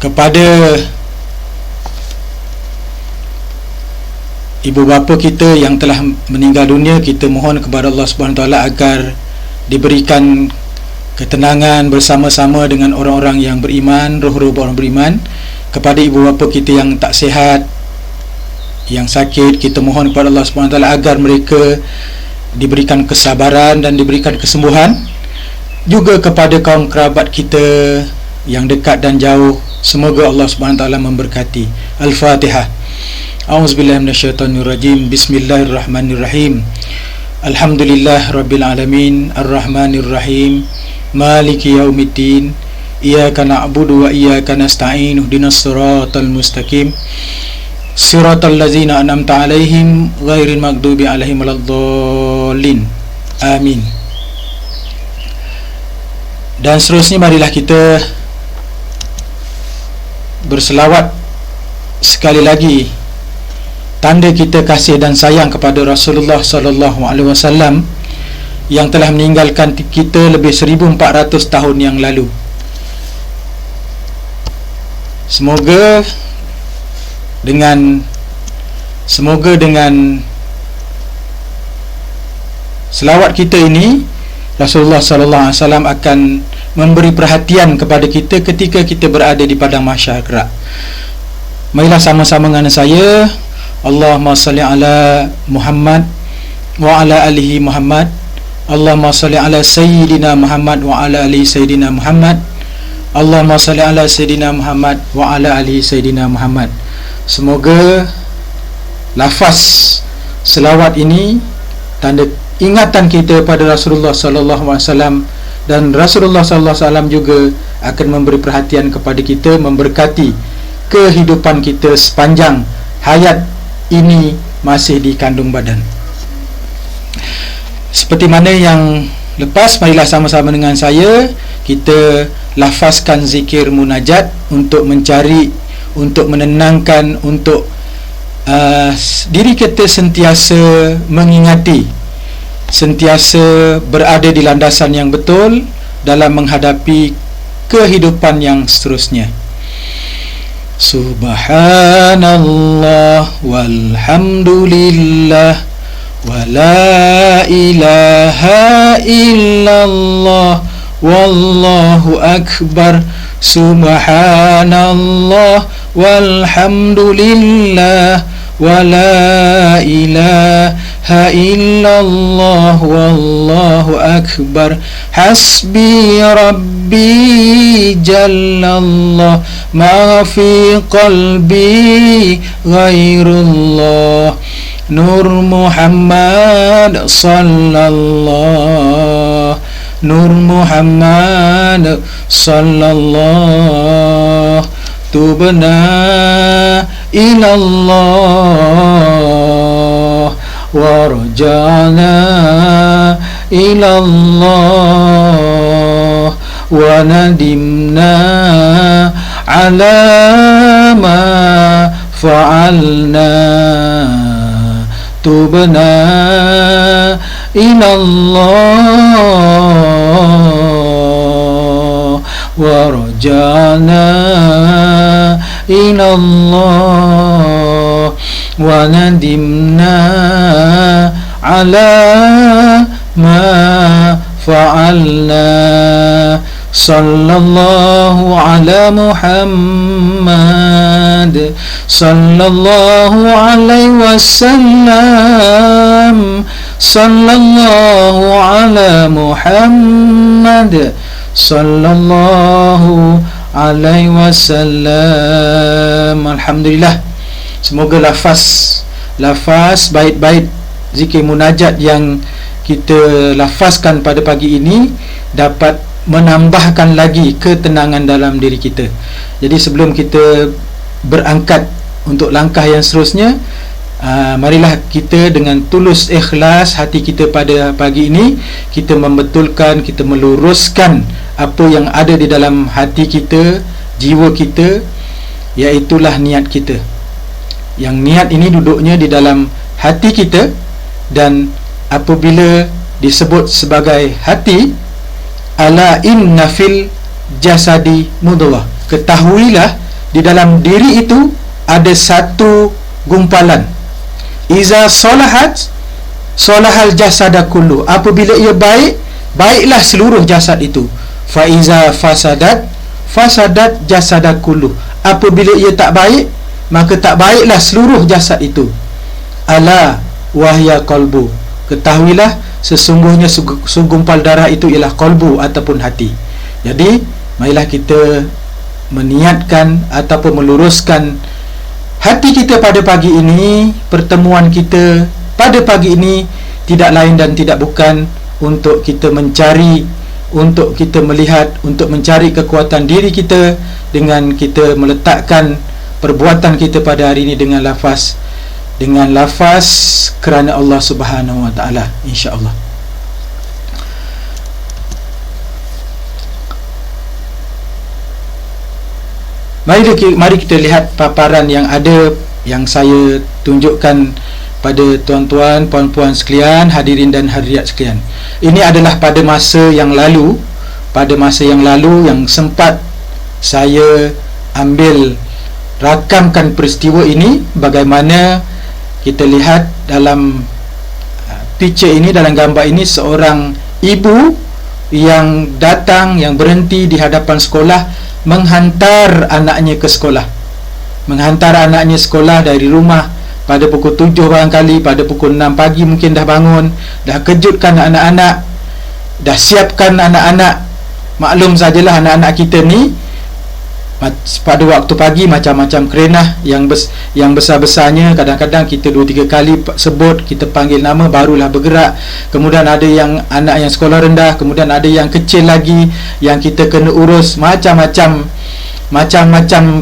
kepada ibu bapa kita yang telah meninggal dunia, kita mohon kepada Allah Subhanahu Taala agar diberikan ketenangan bersama-sama dengan orang-orang yang beriman, roh-roh orang beriman. Kepada ibu bapa kita yang tak sihat, yang sakit, kita mohon kepada Allah Subhanahu Taala agar mereka diberikan kesabaran dan diberikan kesembuhan. Juga kepada kaum kerabat kita yang dekat dan jauh, semoga Allah Subhanahu Taala memberkati. Al-Fatihah. A'udzubillahi minasyaitonirrajim. Bismillahirrahmanirrahim. Alhamdulillah rabbil alamin, arrahmanirrahim, maliki yaumiddin, iyyaka na'budu wa iyyaka nasta'in, ihdinas siratal mustaqim, siratal ladzina an'amta 'alaihim ghairil maghdubi 'alaihim waladdallin. Amin. Dan seterusnya, marilah kita berselawat sekali lagi, tanda kita kasih dan sayang kepada Rasulullah sallallahu alaihi wasallam yang telah meninggalkan kita lebih 1400 tahun yang lalu. Semoga dengan selawat kita ini, Rasulullah sallallahu alaihi wasallam akan memberi perhatian kepada kita ketika kita berada di padang mahsyar kelak. Marilah sama-sama dengan saya, Allahumma salli ala Muhammad wa ala alihi Muhammad. Allahumma salli ala Sayyidina Muhammad wa ala alihi Sayyidina Muhammad. Allahumma salli ala Sayyidina Muhammad wa ala alihi Sayyidina Muhammad. Semoga lafaz selawat ini tanda ingatan kita pada Rasulullah sallallahu alaihi wasallam, dan Rasulullah sallallahu alaihi wasallam juga akan memberi perhatian kepada kita, memberkati kehidupan kita sepanjang hayat ini masih di kandung badan. Seperti mana yang lepas, marilah sama-sama dengan saya kita lafazkan zikir munajat untuk mencari, untuk menenangkan, untuk diri kita sentiasa mengingati, sentiasa berada di landasan yang betul dalam menghadapi kehidupan yang seterusnya. Subhanallah walhamdulillah wa la ilaha illallah wallahu akbar. Subhanallah walhamdulillah wa la ilaha illallah wallahu akbar. Hasbi rabbi jallallah ma fi qalbi ghairullah. Nur Muhammad sallallahu, Nur Muhammad sallallahu, tubna ilallah warja'na ilallah wa nadimna ala ma fa'alna. Tubna ilallah warja'na ilallah wa nadimna ala ma fa'alna. Sallallahu ala Muhammad sallallahu alaihi wasallam. Sallallahu ala Muhammad sallallahu alaihi wasallam. Alhamdulillah, semoga lafaz bait-bait zikir munajat yang kita lafazkan pada pagi ini dapat menambahkan lagi ketenangan dalam diri kita. Jadi sebelum kita berangkat untuk langkah yang seterusnya, marilah kita dengan tulus ikhlas hati kita pada pagi ini, kita membetulkan, kita meluruskan apa yang ada di dalam hati kita, jiwa kita, iaitulah niat kita. Yang niat ini duduknya di dalam hati kita, dan apabila disebut sebagai hati, ala inna fil jasadi mudghah, ketahuilah di dalam diri itu ada satu gumpalan. Iza solahat solahal jasada kullu. Apabila ia baik, baiklah seluruh jasad itu. Fa iza fasadat fasadat jasada kullu. Apabila ia tak baik, maka tak baiklah seluruh jasad itu. Ala wahya qalbu. Ketahuilah sesungguhnya segumpal darah itu ialah qalbu ataupun hati. Jadi marilah kita meniatkan ataupun meluruskan hati kita pada pagi ini. Pertemuan kita pada pagi ini tidak lain dan tidak bukan untuk kita mencari, untuk kita melihat, untuk mencari kekuatan diri kita dengan kita meletakkan perbuatan kita pada hari ini dengan lafaz kerana Allah Subhanahu Wa Taala, insya-Allah. Mari kita lihat paparan yang ada, yang saya tunjukkan pada tuan-tuan, puan-puan sekalian, hadirin dan hadirat sekalian. Ini adalah pada masa yang lalu yang sempat saya ambil rakamkan peristiwa ini. Bagaimana kita lihat dalam picture ini, dalam gambar ini, seorang ibu yang datang, yang berhenti di hadapan sekolah, menghantar anaknya ke sekolah. Menghantar anaknya sekolah dari rumah pada pukul 7 barangkali, pada pukul 6 pagi mungkin dah bangun, dah kejutkan anak-anak, dah siapkan anak-anak. Maklum sajalah anak-anak kita ni pada waktu pagi macam-macam kerenah, yang besar-besarnya kadang-kadang kita 2-3 kali sebut, kita panggil nama barulah bergerak. Kemudian ada yang anak yang sekolah rendah, kemudian ada yang kecil lagi yang kita kena urus. Macam-macam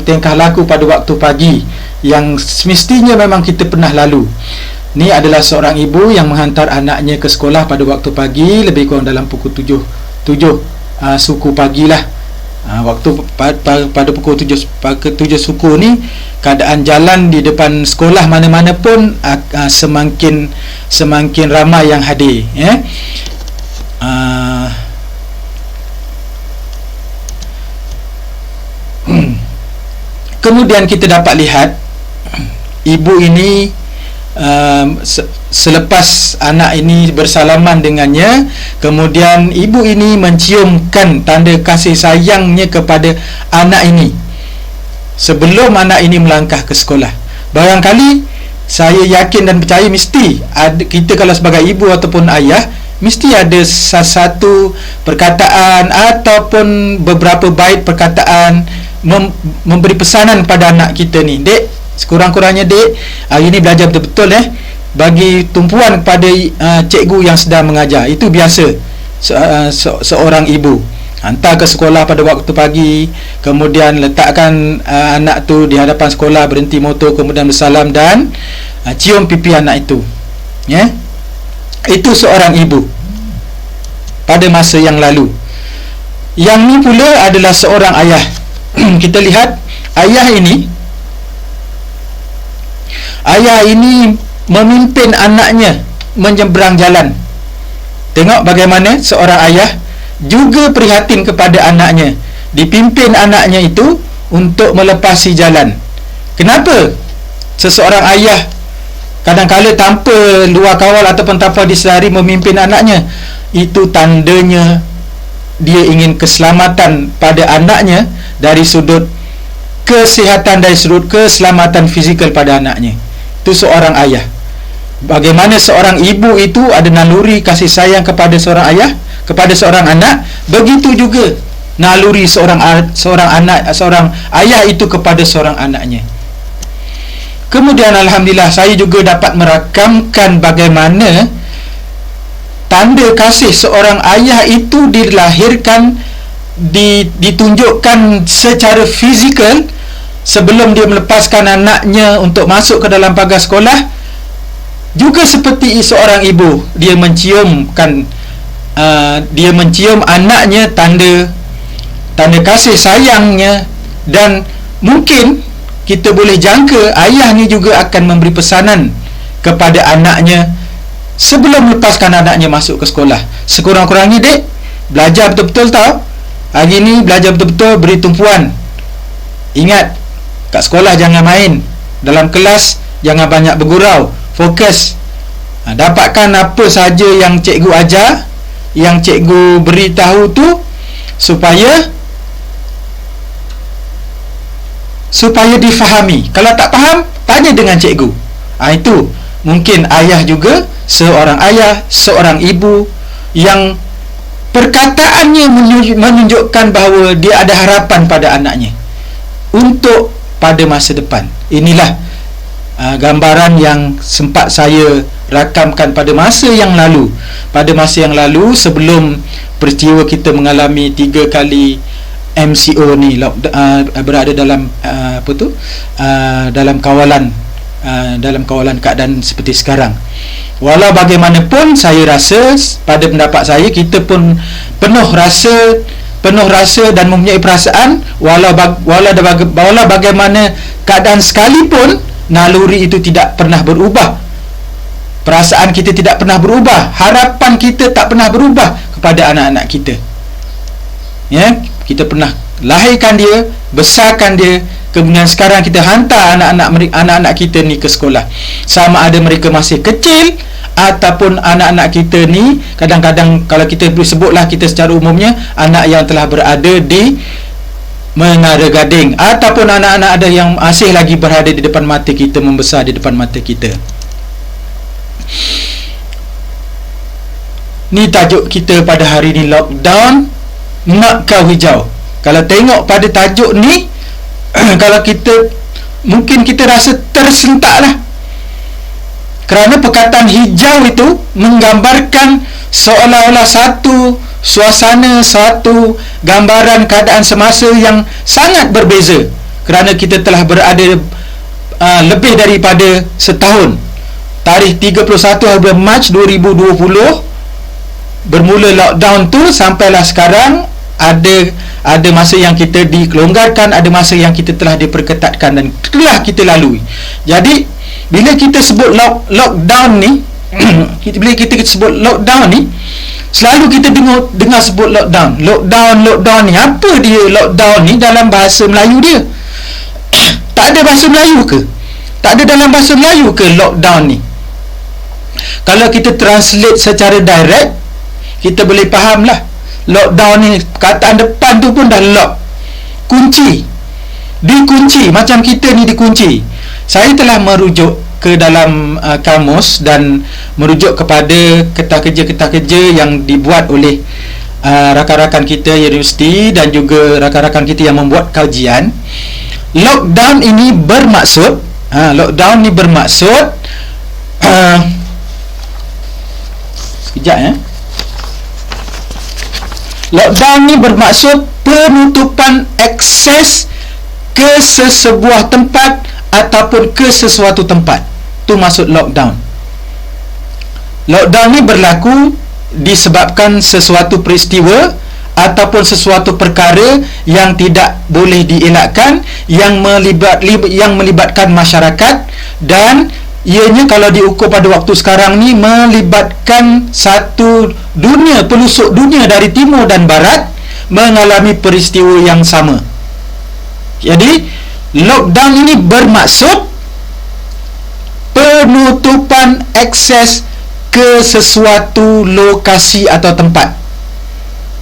tingkah laku pada waktu pagi yang semestinya memang kita pernah lalu. Ni adalah seorang ibu yang menghantar anaknya ke sekolah pada waktu pagi, lebih kurang dalam pukul 7 suku pagilah. Waktu pada pukul 7 suku ni, keadaan jalan di depan sekolah mana-mana pun semakin ramai yang hadir, ya. Kemudian kita dapat lihat ibu ini selepas anak ini bersalaman dengannya, kemudian ibu ini menciumkan tanda kasih sayangnya kepada anak ini sebelum anak ini melangkah ke sekolah. Barangkali saya yakin dan percaya mesti kita kalau sebagai ibu ataupun ayah, mesti ada satu perkataan ataupun beberapa bait perkataan memberi pesanan pada anak kita ni. Dek, sekurang-kurangnya dek, hari ni belajar betul-betul, bagi tumpuan kepada cikgu yang sedang mengajar. Itu biasa seorang ibu. Hantar ke sekolah pada waktu pagi, kemudian letakkan anak tu di hadapan sekolah, berhenti motor, kemudian bersalam dan cium pipi anak itu, ya. Itu seorang ibu pada masa yang lalu. Yang ni pula adalah seorang ayah. Kita lihat ayah ini memimpin anaknya menyeberang jalan. Tengok bagaimana seorang ayah juga prihatin kepada anaknya, dipimpin anaknya itu untuk melepasi jalan. Kenapa seseorang ayah kadang-kala tanpa luar kawal ataupun tanpa disedari memimpin anaknya? Itu tandanya dia ingin keselamatan pada anaknya dari sudut kesihatan, dari sudut keselamatan fizikal pada anaknya. Itu seorang ayah. Bagaimana seorang ibu itu ada naluri kasih sayang kepada seorang ayah, kepada seorang anak, begitu juga naluri seorang ayah itu kepada seorang anaknya. Kemudian alhamdulillah saya juga dapat merakamkan bagaimana tanda kasih seorang ayah itu dilahirkan, ditunjukkan secara fizikal sebelum dia melepaskan anaknya untuk masuk ke dalam pagar sekolah. Juga seperti seorang ibu, dia mencium anaknya, tanda kasih sayangnya. Dan mungkin kita boleh jangka ayah ni juga akan memberi pesanan kepada anaknya sebelum melepaskan anaknya masuk ke sekolah. Sekurang-kurangnya, dek, belajar betul-betul tau. Hari ni belajar betul-betul, beri tumpuan. Ingat, Kat sekolah jangan main, dalam kelas jangan banyak bergurau, fokus. Dapatkan apa saja yang cikgu ajar, yang cikgu beritahu tu, supaya difahami. Kalau tak faham, tanya dengan cikgu. Itu mungkin ayah juga, seorang ayah, seorang ibu yang perkataannya menunjukkan bahawa dia ada harapan pada anaknya untuk pada masa depan. Inilah gambaran yang sempat saya rakamkan pada masa yang lalu. Pada masa yang lalu, sebelum peristiwa kita mengalami 3 kali MCO ni, berada dalam dalam kawalan keadaan seperti sekarang. Walau bagaimanapun, saya rasa, pada pendapat saya, kita pun penuh rasa dan mempunyai perasaan, walau bagaimana keadaan sekalipun, naluri itu tidak pernah berubah. Perasaan kita tidak pernah berubah, harapan kita tak pernah berubah kepada anak-anak kita. Kita pernah lahirkan dia, besarkan dia, kemudian sekarang kita hantar anak-anak kita ni ke sekolah. Sama ada mereka masih kecil, ataupun anak-anak kita ni, kadang-kadang kalau kita boleh sebutlah, kita secara umumnya anak yang telah berada di Menara Gading, ataupun anak-anak ada yang masih lagi berada di depan mata kita, membesar di depan mata kita. Ni tajuk kita pada hari ni, lockdown nak kau hijau. Kalau tengok pada tajuk ni, kalau kita, mungkin kita rasa tersentak lah, kerana perkataan hijau itu menggambarkan seolah-olah satu suasana, satu gambaran keadaan semasa yang sangat berbeza, kerana kita telah berada lebih daripada setahun. Tarikh 31 bulan Mac 2020 bermula lockdown tu, sampailah sekarang ada masa yang kita dikelonggarkan, ada masa yang kita telah diperketatkan dan telah kita lalui. Jadi bila kita sebut lockdown ni bila kita sebut lockdown ni, selalu kita dengar sebut lockdown ni. Apa dia lockdown ni dalam bahasa Melayu dia? Tak ada bahasa Melayu ke? Tak ada dalam bahasa Melayu ke lockdown ni? Kalau kita translate secara direct, kita boleh faham lah. Lockdown ni, kataan depan tu pun dah lock, kunci, dikunci, macam kita ni dikunci. Saya telah merujuk ke dalam kamus dan merujuk kepada ketah kerja yang dibuat oleh rakan-rakan kita universiti dan juga rakan-rakan kita yang membuat kajian. Lockdown ini bermaksud lockdown ni bermaksud penutupan akses ke sesebuah tempat ataupun ke sesuatu tempat. Tu maksud lockdown. Lockdown ni berlaku disebabkan sesuatu peristiwa ataupun sesuatu perkara yang tidak boleh dielakkan, yang melibatkan masyarakat, dan ianya kalau diukur pada waktu sekarang ni melibatkan satu dunia, pelosok dunia dari timur dan barat mengalami peristiwa yang sama. Jadi lockdown ini bermaksud penutupan akses ke sesuatu lokasi atau tempat.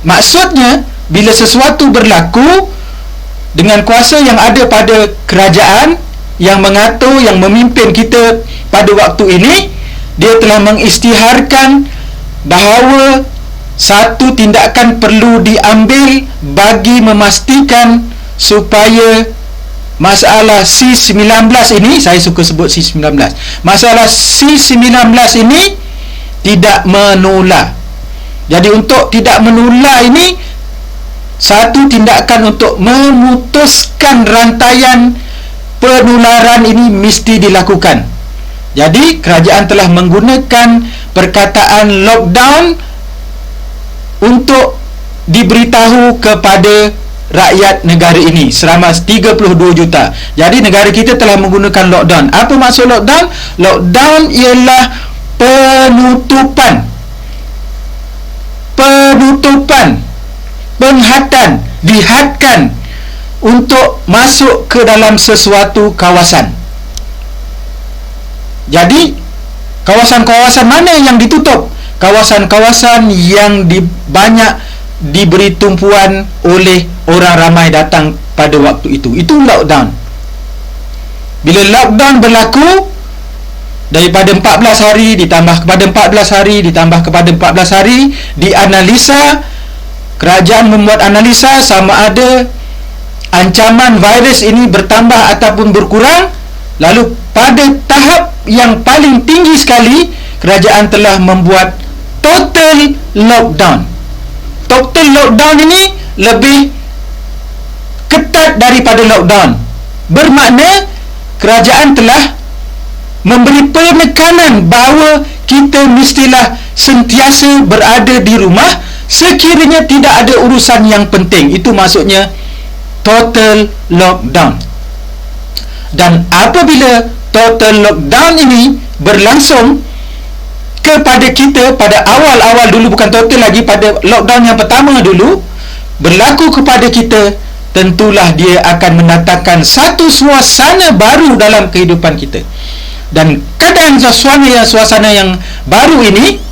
Maksudnya, bila sesuatu berlaku dengan kuasa yang ada pada kerajaan yang mengatur, yang memimpin kita pada waktu ini, dia telah mengisytiharkan bahawa satu tindakan perlu diambil bagi memastikan supaya masalah C-19 ini, saya suka sebut C-19, masalah C-19 ini tidak menular. Jadi untuk tidak menular ini, satu tindakan untuk memutuskan rantaian penularan ini mesti dilakukan. Jadi kerajaan telah menggunakan perkataan lockdown untuk diberitahu kepada rakyat negara ini selama 32 juta. Jadi negara kita telah menggunakan lockdown. Apa maksud lockdown? Lockdown ialah penutupan, penghadkan, dihadkan untuk masuk ke dalam sesuatu kawasan. Jadi kawasan-kawasan mana yang ditutup? Kawasan-kawasan yang banyak diberi tumpuan oleh orang ramai datang pada waktu itu. Itu lockdown. Bila lockdown berlaku, daripada 14 hari ditambah kepada 14 hari ditambah kepada 14 hari, dianalisa, kerajaan membuat analisa sama ada ancaman virus ini bertambah ataupun berkurang. Lalu pada tahap yang paling tinggi sekali, kerajaan telah membuat total lockdown. Total lockdown ini lebih ketat daripada lockdown. Bermakna kerajaan telah memberi penekanan bahawa kita mestilah sentiasa berada di rumah sekiranya tidak ada urusan yang penting. Itu maksudnya total lockdown. Dan apabila total lockdown ini berlangsung kepada kita pada awal-awal dulu, bukan total lagi, pada lockdown yang pertama dulu berlaku kepada kita, tentulah dia akan mendatangkan satu suasana baru dalam kehidupan kita. Dan kadang suasana yang baru ini,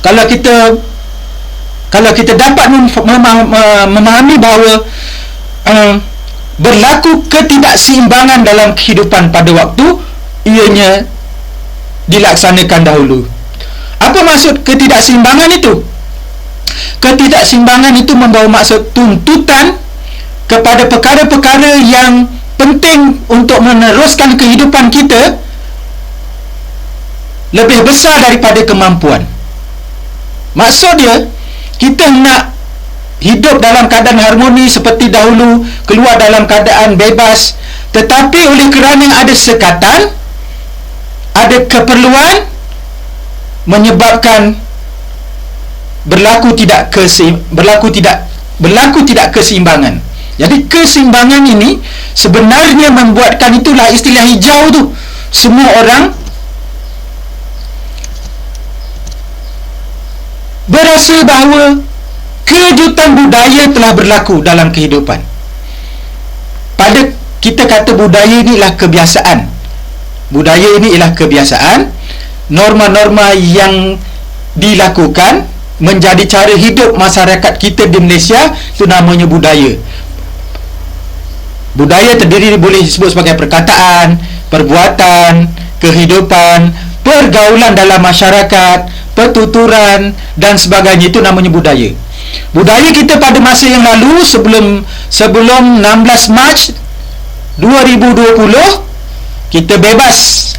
kalau kita dapat memahami bahawa berlaku ketidakseimbangan dalam kehidupan pada waktu ianya dilaksanakan dahulu. Apa maksud ketidakseimbangan itu? Ketidakseimbangan itu membawa maksud tuntutan kepada perkara-perkara yang penting untuk meneruskan kehidupan kita lebih besar daripada kemampuan. Maksud dia, kita nak hidup dalam keadaan harmoni seperti dahulu, keluar dalam keadaan bebas, tetapi oleh kerana ada sekatan, ada keperluan, menyebabkan berlaku tidak keseimbangan. Jadi keseimbangan ini sebenarnya membuatkan, itulah istilah hijau tu. Semua orang berasa bahawa kejutan budaya telah berlaku dalam kehidupan. Pada kita kata budaya ini ialah kebiasaan. Budaya ini ialah kebiasaan, norma-norma yang dilakukan menjadi cara hidup masyarakat kita di Malaysia, itu namanya budaya. Budaya terdiri, boleh disebut sebagai perkataan, perbuatan, kehidupan, pergaulan dalam masyarakat, pertuturan dan sebagainya. Itu namanya budaya. Budaya kita pada masa yang lalu, sebelum 16 Mac 2020, kita bebas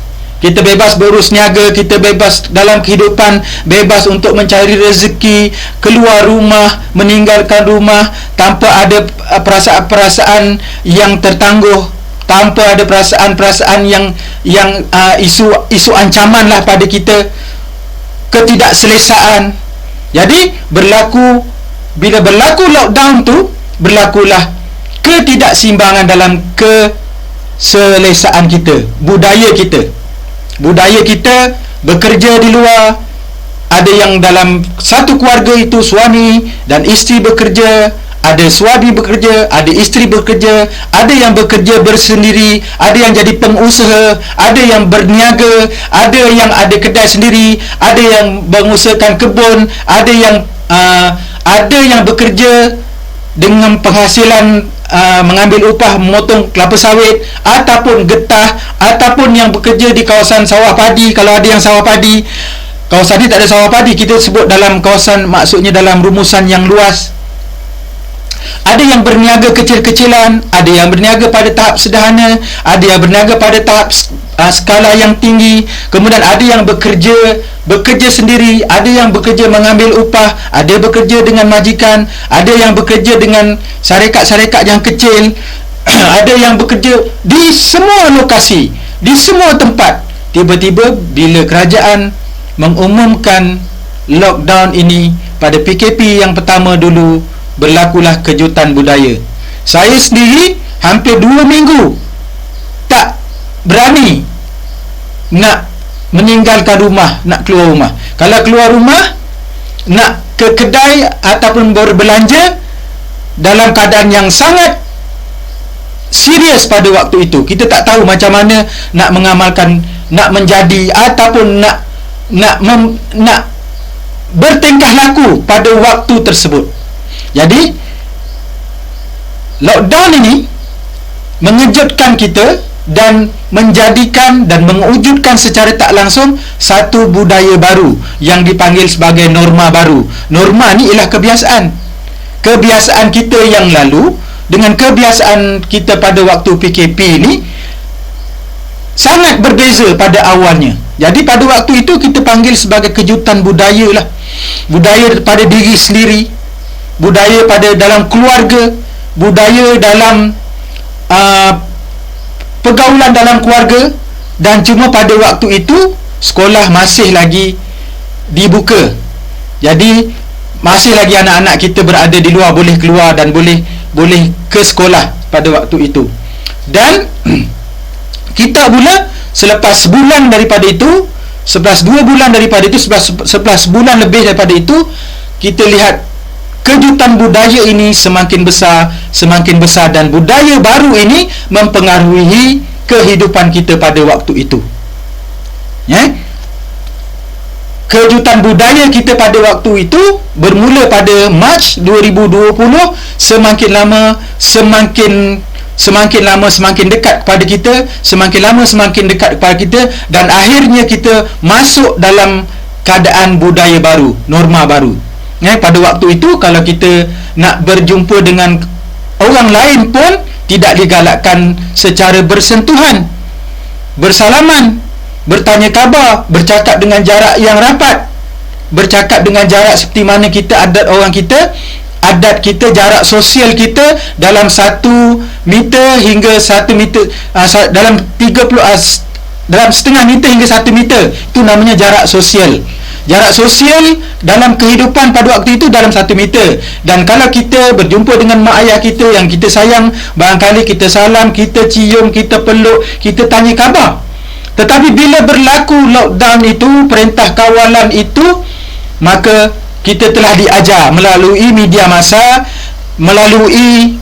berurus niaga, kita bebas dalam kehidupan, bebas untuk mencari rezeki, keluar rumah, meninggalkan rumah tanpa ada perasaan-perasaan yang tertangguh, tanpa ada perasaan-perasaan yang isu ancaman lah pada kita, ketidakselesaan. Jadi bila berlaku lockdown tu, berlakulah ketidakseimbangan dalam keselesaan kita, budaya kita bekerja di luar. Ada yang dalam satu keluarga itu suami dan isteri bekerja, ada suami bekerja, ada isteri bekerja, ada yang bekerja bersendiri, ada yang jadi pengusaha, ada yang berniaga, ada yang ada kedai sendiri, ada yang mengusahakan kebun, ada yang bekerja dengan penghasilan mengambil upah memotong kelapa sawit ataupun getah, ataupun yang bekerja di kawasan sawah padi. Kalau ada yang sawah padi, kawasan ini tak ada sawah padi, kita sebut dalam kawasan, maksudnya dalam rumusan yang luas. Ada yang berniaga kecil-kecilan, ada yang berniaga pada tahap sederhana, ada yang berniaga pada tahap skala yang tinggi. Kemudian ada yang bekerja sendiri, ada yang bekerja mengambil upah, ada bekerja dengan majikan, ada yang bekerja dengan syarikat-syarikat yang kecil, ada yang bekerja di semua lokasi, di semua tempat. Tiba-tiba bila kerajaan mengumumkan lockdown ini pada PKP yang pertama dulu, berlakulah kejutan budaya. Saya sendiri hampir 2 minggu tak berani nak meninggalkan rumah, nak keluar rumah. Kalau keluar rumah, nak ke kedai ataupun berbelanja, dalam keadaan yang sangat serius pada waktu itu. Kita tak tahu macam mana nak mengamalkan, nak menjadi ataupun nak bertingkah laku pada waktu tersebut. Jadi lockdown ini mengejutkan kita dan menjadikan dan mewujudkan secara tak langsung satu budaya baru yang dipanggil sebagai norma baru. Norma ni ialah kebiasaan. Kebiasaan kita yang lalu dengan kebiasaan kita pada waktu PKP ni sangat berbeza pada awalnya. Jadi pada waktu itu kita panggil sebagai kejutan budaya lah. Budaya pada diri sendiri, budaya pada dalam keluarga, budaya dalam pergaulan dalam keluarga. Dan cuma pada waktu itu sekolah masih lagi dibuka. Jadi masih lagi anak-anak kita berada di luar, boleh keluar dan boleh ke sekolah pada waktu itu. Dan kita pula selepas sebulan daripada itu, selepas 2 bulan daripada itu, selepas bulan lebih daripada itu, kita lihat kejutan budaya ini semakin besar dan budaya baru ini mempengaruhi kehidupan kita pada waktu itu. Kejutan budaya kita pada waktu itu bermula pada Mac 2020, semakin lama semakin dekat kepada kita, semakin lama semakin dekat kepada kita, dan akhirnya kita masuk dalam keadaan budaya baru, norma baru. Pada waktu itu kalau kita nak berjumpa dengan orang lain pun tidak digalakkan secara bersentuhan, bersalaman, bertanya khabar, bercakap dengan jarak yang rapat, bercakap dengan jarak seperti mana kita adat orang kita. Adat kita, jarak sosial kita dalam 1 meter hingga 1 meter, dalam 30 dalam setengah meter hingga 1 meter, itu namanya jarak sosial. Jarak sosial dalam kehidupan pada waktu itu dalam 1 meter. Dan kalau kita berjumpa dengan mak ayah kita yang kita sayang, barangkali kita salam, kita cium, kita peluk, kita tanya khabar. Tetapi bila berlaku lockdown itu, perintah kawalan itu, maka kita telah diajar melalui media massa, melalui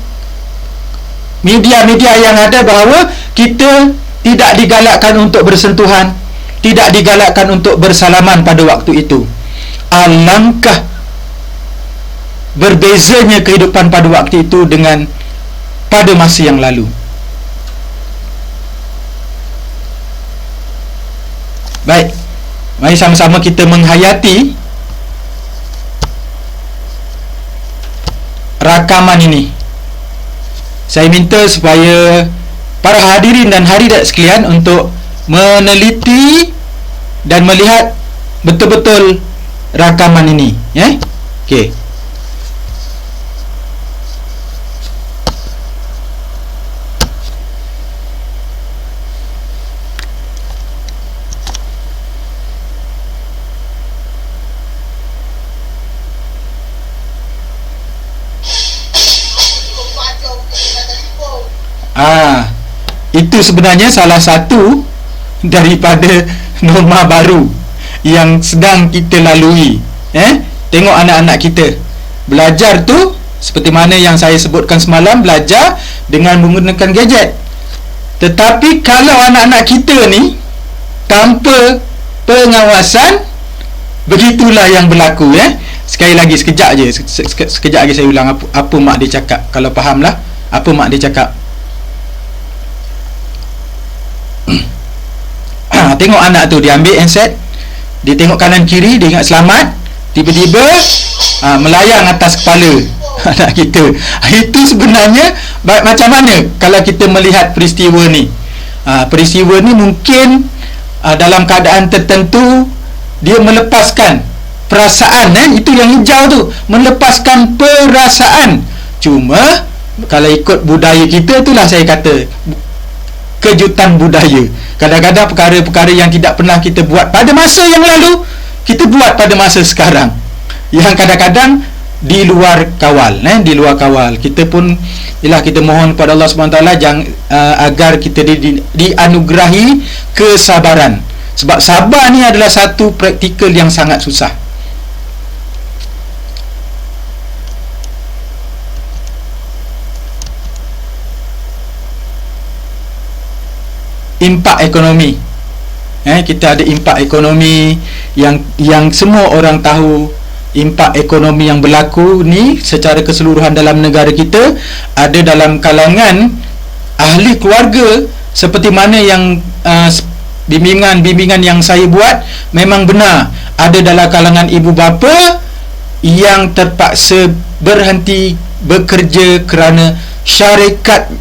media-media yang ada, bahawa kita tidak digalakkan untuk bersentuhan, tidak digalakkan untuk bersalaman pada waktu itu. Alangkah berbezanya kehidupan pada waktu itu dengan pada masa yang lalu. Baik, mari sama-sama kita menghayati rakaman ini. Saya minta supaya para hadirin dan hadirat sekalian untuk meneliti dan melihat betul-betul rakaman ini, Okey. Itu sebenarnya salah satu daripada norma baru yang sedang kita lalui. Tengok anak-anak kita belajar tu seperti mana yang saya sebutkan semalam, belajar dengan menggunakan gadget. Tetapi kalau anak-anak kita ni tanpa pengawasan, begitulah yang berlaku. Sekali lagi, sekejap lagi saya ulang apa mak dia cakap. Kalau fahamlah apa mak dia cakap. Tengok anak tu, dia ambil handset, dia tengok kanan kiri, dia ingat selamat, tiba-tiba melayang atas kepala anak kita. Itu sebenarnya macam mana kalau kita melihat peristiwa ni? Peristiwa ni mungkin dalam keadaan tertentu dia melepaskan perasaan, itu yang hijau tu, melepaskan perasaan. Cuma kalau ikut budaya kita, itulah saya kata kejutan budaya. Kadang-kadang perkara-perkara yang tidak pernah kita buat pada masa yang lalu, kita buat pada masa sekarang, yang kadang-kadang di luar kawal. Di luar kawal. Kita pun kita mohon kepada Allah SWT agar kita dianugerahi kesabaran. Sebab sabar ni adalah satu praktikal yang sangat susah. impak ekonomi. Kita ada impak ekonomi yang semua orang tahu. Impak ekonomi yang berlaku ni secara keseluruhan dalam negara kita ada dalam kalangan ahli keluarga, seperti mana yang bimbingan yang saya buat memang benar. Ada dalam kalangan ibu bapa yang terpaksa berhenti bekerja kerana syarikat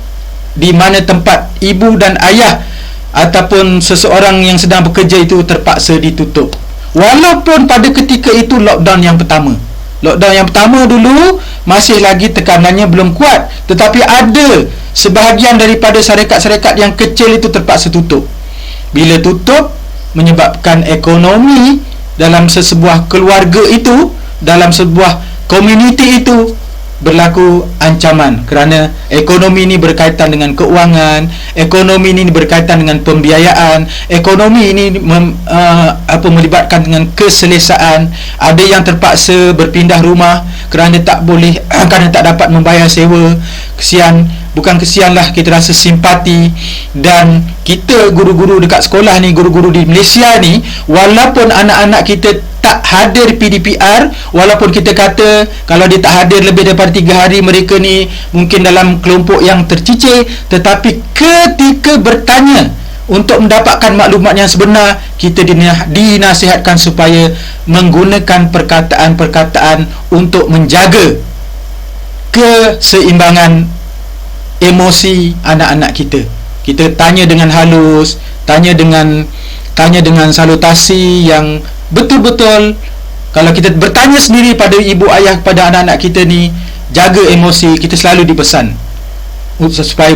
di mana tempat ibu dan ayah ataupun seseorang yang sedang bekerja itu terpaksa ditutup. Walaupun pada ketika itu lockdown yang pertama dulu masih lagi tekanannya belum kuat, tetapi ada sebahagian daripada syarikat-syarikat yang kecil itu terpaksa tutup. Bila tutup, menyebabkan ekonomi dalam sebuah keluarga itu, dalam sebuah komuniti itu berlaku ancaman, kerana ekonomi ini berkaitan dengan keuangan, ekonomi ini berkaitan dengan pembiayaan, ekonomi ini melibatkan dengan keselesaan. Ada yang terpaksa berpindah rumah kerana tak boleh kerana tak dapat membayar sewa. Bukan kesianlah, kita rasa simpati. Dan kita guru-guru dekat sekolah ni, guru-guru di Malaysia ni, walaupun anak-anak kita tak hadir PDPR, walaupun kita kata kalau dia tak hadir lebih daripada 3 hari, mereka ni mungkin dalam kelompok yang tercicir, tetapi ketika bertanya untuk mendapatkan maklumat yang sebenar, kita dinasihatkan supaya menggunakan perkataan-perkataan untuk menjaga keseimbangan emosi anak-anak kita. Kita tanya dengan halus, tanya dengan salutasi yang betul-betul. Kalau kita bertanya sendiri pada ibu ayah, pada anak-anak kita ni, jaga emosi. Kita selalu dipesan supaya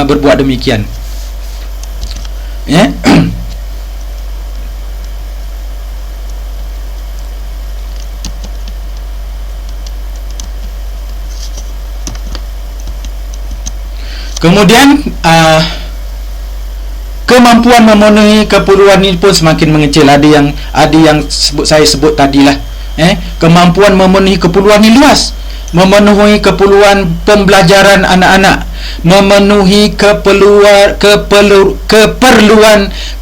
berbuat demikian. Kemudian kemampuan memenuhi keperluan ini pun semakin mengecil. Ada yang saya sebut tadilah. Kemampuan memenuhi keperluan ini luas. Memenuhi keperluan pembelajaran anak-anak, memenuhi keperluan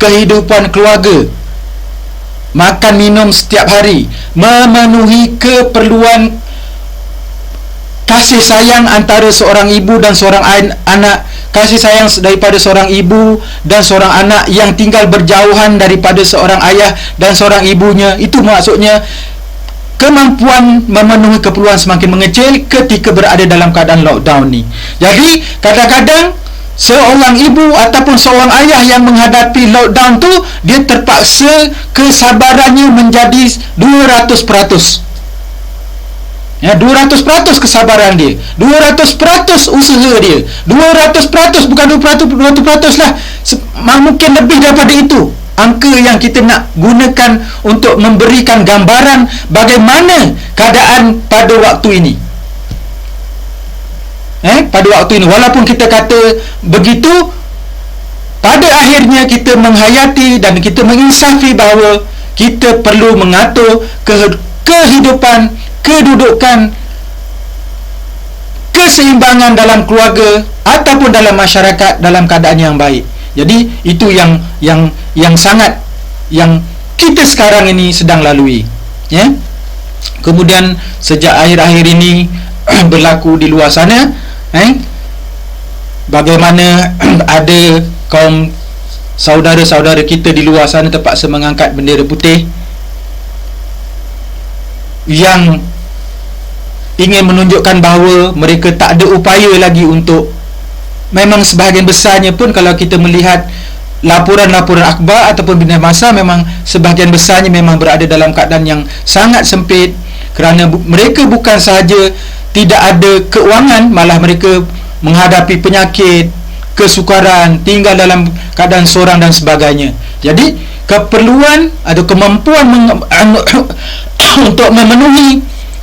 kehidupan keluarga, makan minum setiap hari, memenuhi keperluan kasih sayang antara seorang ibu dan seorang anak, kasih sayang daripada seorang ibu dan seorang anak yang tinggal berjauhan daripada seorang ayah dan seorang ibunya. Itu maksudnya kemampuan memenuhi keperluan semakin mengecil ketika berada dalam keadaan lockdown ni. Jadi kadang-kadang seorang ibu ataupun seorang ayah yang menghadapi lockdown tu, dia terpaksa kesabarannya menjadi 200%. 200% kesabaran dia, 200% usaha dia, 200%, bukan 200% lah, mungkin lebih daripada itu angka yang kita nak gunakan untuk memberikan gambaran bagaimana keadaan pada waktu ini. Pada waktu ini, walaupun kita kata begitu, pada akhirnya kita menghayati dan kita menginsafi bahawa kita perlu mengatur kehidupan, kedudukan, keseimbangan dalam keluarga ataupun dalam masyarakat dalam keadaan yang baik. Jadi itu yang sangat yang kita sekarang ini sedang lalui. Kemudian sejak akhir-akhir ini berlaku di luar sana, bagaimana ada kaum saudara-saudara kita di luar sana terpaksa mengangkat bendera putih yang ingin menunjukkan bahawa mereka tak ada upaya lagi untuk, memang sebahagian besarnya pun kalau kita melihat laporan-laporan akhbar ataupun bina masa, memang sebahagian besarnya memang berada dalam keadaan yang sangat sempit, kerana mereka bukan sahaja tidak ada keuangan, malah mereka menghadapi penyakit, kesukaran, tinggal dalam keadaan seorang dan sebagainya. Jadi keperluan atau kemampuan untuk memenuhi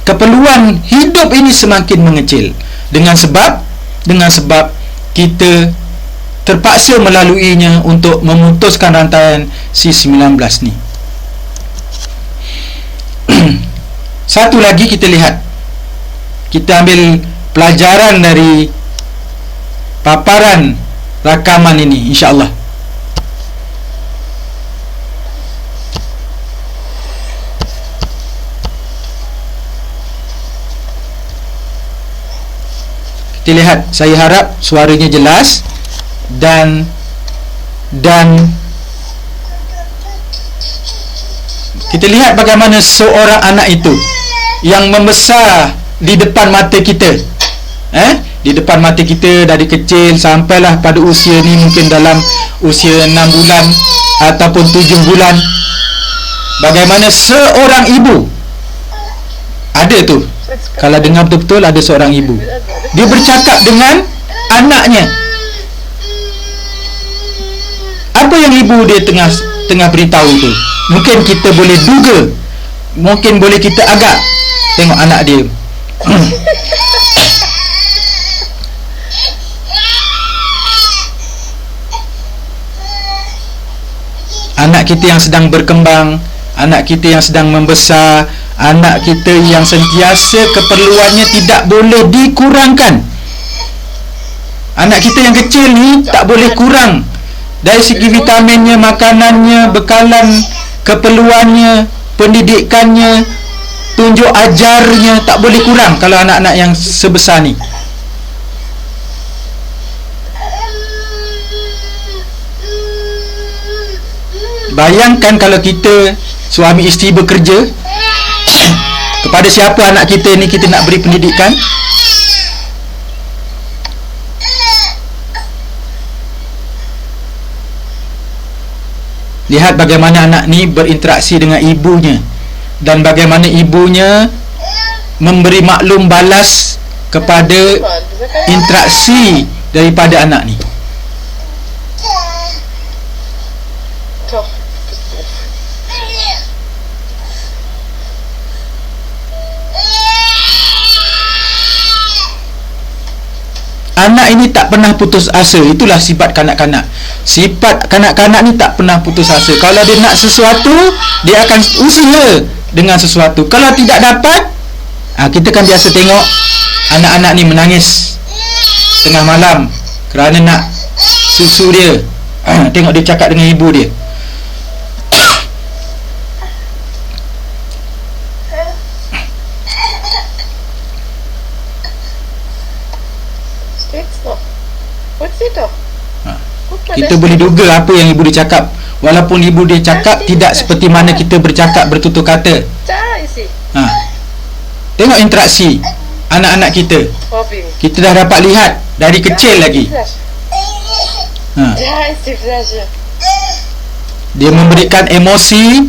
keperluan hidup ini semakin mengecil dengan sebab kita terpaksa melaluinya untuk memutuskan rantaian C-19 ni. Satu lagi kita lihat, kita ambil pelajaran dari paparan rakaman ini, insya-Allah. kita lihat, saya harap suaranya jelas dan kita lihat bagaimana seorang anak itu yang membesar di depan mata kita, di depan mata kita dari kecil sampailah pada usia ni, mungkin dalam usia 6 bulan ataupun 7 bulan. Bagaimana seorang ibu, ada tu, kalau dengar betul-betul, ada seorang ibu, dia bercakap dengan anaknya. Apa yang ibu dia tengah beritahu tu? Mungkin kita boleh duga, mungkin boleh kita agak. Tengok anak dia. Anak kita yang sedang berkembang, anak kita yang sedang membesar, anak kita yang sentiasa keperluannya tidak boleh dikurangkan. Anak kita yang kecil ni tak boleh kurang dari segi vitaminnya, makanannya, bekalan, keperluannya, pendidikannya, tunjuk ajarnya, tak boleh kurang kalau anak-anak yang sebesar ni. Bayangkan kalau kita suami isteri bekerja, kepada siapa anak kita ni kita nak beri pendidikan? Lihat bagaimana anak ni berinteraksi dengan ibunya, dan bagaimana ibunya memberi maklum balas kepada interaksi daripada anak ni. Anak ini tak pernah putus asa. Itulah sifat kanak-kanak. Sifat kanak-kanak ni tak pernah putus asa. Kalau dia nak sesuatu, dia akan usaha dengan sesuatu. Kalau tidak dapat, kita kan biasa tengok anak-anak ni menangis tengah malam kerana nak susu dia. Tengok dia cakap dengan ibu dia. Kita boleh duga apa yang ibu dia cakap, walaupun ibu dia cakap tidak seperti mana kita bercakap bertutur kata. Tengok interaksi anak-anak kita. Kita dah dapat lihat dari kecil lagi. Dia memberikan emosi,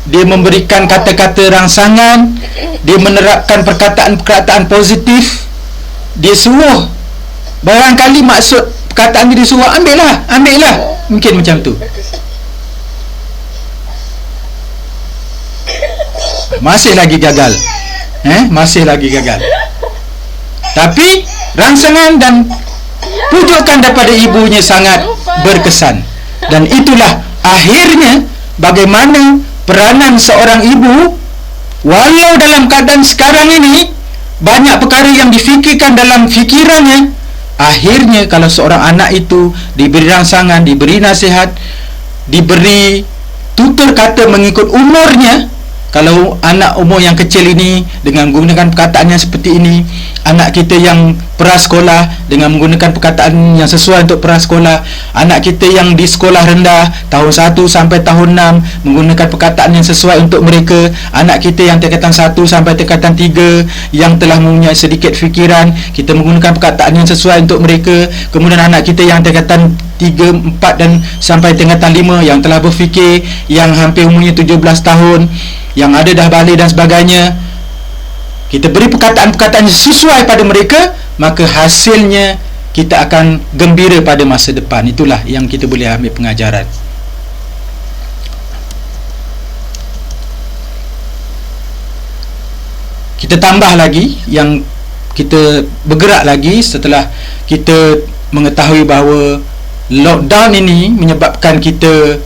dia memberikan kata-kata rangsangan, dia menerapkan perkataan-perkataan positif. Dia suruh, barangkali maksud perkataan dia suruh, ambillah, mungkin macam tu. Masih lagi gagal. Masih lagi gagal. Tapi rangsangan dan pujukan daripada ibunya sangat berkesan. Dan itulah akhirnya bagaimana peranan seorang ibu, walau dalam keadaan sekarang ini banyak perkara yang difikirkan dalam fikirannya, akhirnya kalau seorang anak itu diberi rangsangan, diberi nasihat, diberi tutur kata mengikut umurnya. Kalau anak umur yang kecil ini dengan menggunakan perkataan yang seperti ini, anak kita yang prasekolah dengan menggunakan perkataan yang sesuai untuk prasekolah, anak kita yang di sekolah rendah tahun 1 sampai tahun 6 menggunakan perkataan yang sesuai untuk mereka, anak kita yang tingkatan 1 sampai tingkatan 3 yang telah mempunyai sedikit fikiran, kita menggunakan perkataan yang sesuai untuk mereka. Kemudian anak kita yang tingkatan 3, 4 dan sampai tingkatan 5 yang telah berfikir, yang hampir umurnya 17 tahun, yang ada dah balik dan sebagainya, kita beri perkataan-perkataan yang sesuai pada mereka, maka hasilnya kita akan gembira pada masa depan. Itulah yang kita boleh ambil pengajaran. Kita tambah lagi, yang kita bergerak lagi setelah kita mengetahui bahawa lockdown ini menyebabkan kita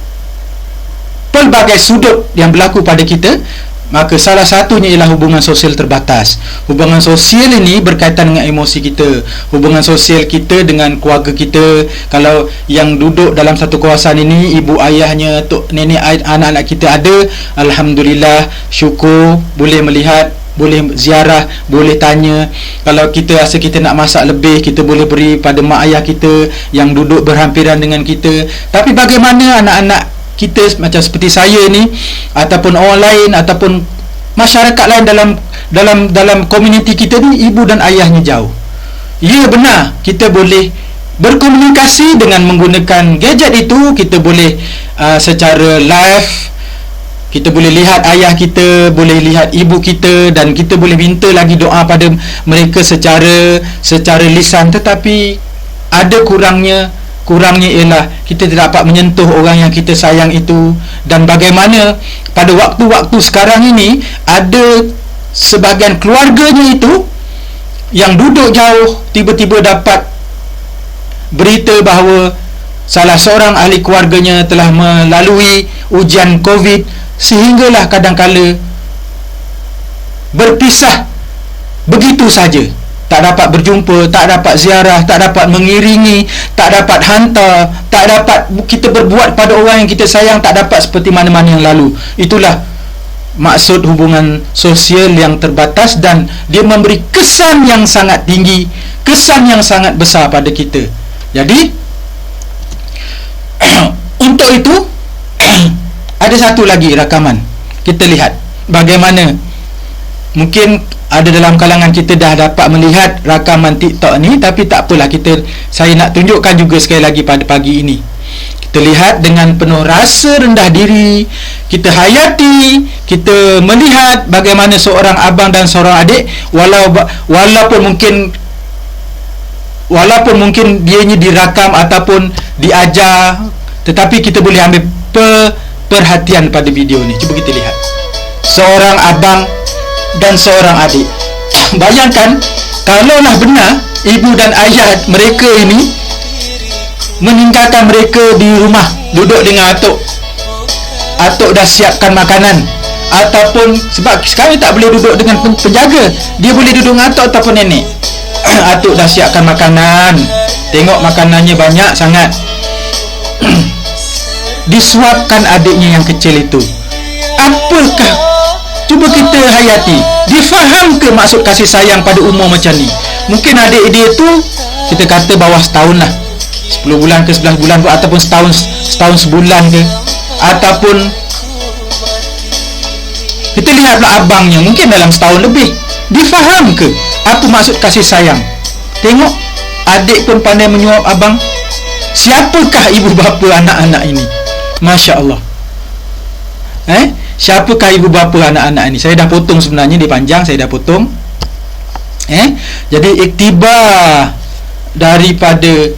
pelbagai sudut yang berlaku pada kita, maka salah satunya ialah hubungan sosial terbatas. Hubungan sosial ini berkaitan dengan emosi kita, hubungan sosial kita dengan keluarga kita. Kalau yang duduk dalam satu kawasan ini, ibu ayahnya, tok nenek, anak-anak kita ada, alhamdulillah, syukur boleh melihat boleh ziarah, boleh tanya. Kalau kita rasa kita nak masak lebih, kita boleh beri pada mak ayah kita yang duduk berhampiran dengan kita. Tapi bagaimana anak-anak kita macam seperti saya ni, ataupun orang lain, ataupun masyarakat lain dalam komuniti kita ni, ibu dan ayahnya jauh. Ya, benar, kita boleh berkomunikasi dengan menggunakan gadget itu. Kita boleh secara live, kita boleh lihat ayah kita, boleh lihat ibu kita, dan kita boleh minta lagi doa pada mereka secara lisan. Tetapi ada kurangnya ialah kita tidak dapat menyentuh orang yang kita sayang itu. Dan bagaimana pada waktu-waktu sekarang ini ada sebahagian keluarganya itu yang duduk jauh tiba-tiba dapat berita bahawa salah seorang ahli keluarganya telah melalui ujian COVID, sehinggalah kadang-kala berpisah begitu saja. Tak dapat berjumpa, tak dapat ziarah, tak dapat mengiringi, tak dapat hantar, tak dapat kita berbuat pada orang yang kita sayang, tak dapat seperti mana-mana yang lalu. Itulah maksud hubungan sosial yang terbatas, dan dia memberi kesan yang sangat tinggi, kesan yang sangat besar pada kita. Jadi untuk itu ada satu lagi rakaman. Kita lihat bagaimana, mungkin ada dalam kalangan kita dah dapat melihat rakaman TikTok ni, tapi tak apalah, saya nak tunjukkan juga sekali lagi pada pagi ini. Kita lihat dengan penuh rasa rendah diri, kita hayati, kita melihat bagaimana seorang abang dan seorang adik, walaupun mungkin dianya dirakam ataupun diajar, tetapi kita boleh ambil perhatian pada video ni. Cuba kita lihat seorang abang dan seorang adik. Bayangkan kalaulah benar ibu dan ayah mereka ini meninggalkan mereka di rumah, duduk dengan atuk dah siapkan makanan, ataupun sebab sekarang tak boleh duduk dengan penjaga, dia boleh duduk dengan atuk ataupun nenek. Atuk dah siapkan makanan, tengok makanannya banyak sangat. Disuapkan adiknya yang kecil itu. Apakah? Cuba kita hayati, difaham ke maksud kasih sayang pada umur macam ni? Mungkin adik dia tu kita kata bawah setahun lah, 10 bulan ke 11 bulan ke, ataupun setahun sebulan ke, ataupun kita lihat pula abangnya mungkin dalam setahun lebih. Difaham ke apa maksud kasih sayang? Tengok, adik pun pandai menyuap abang. Siapakah ibu bapa anak-anak ini? Masya Allah. Siapakah ibu bapa anak-anak ini? Saya dah potong sebenarnya, dia panjang, saya dah potong. Jadi iktibar daripada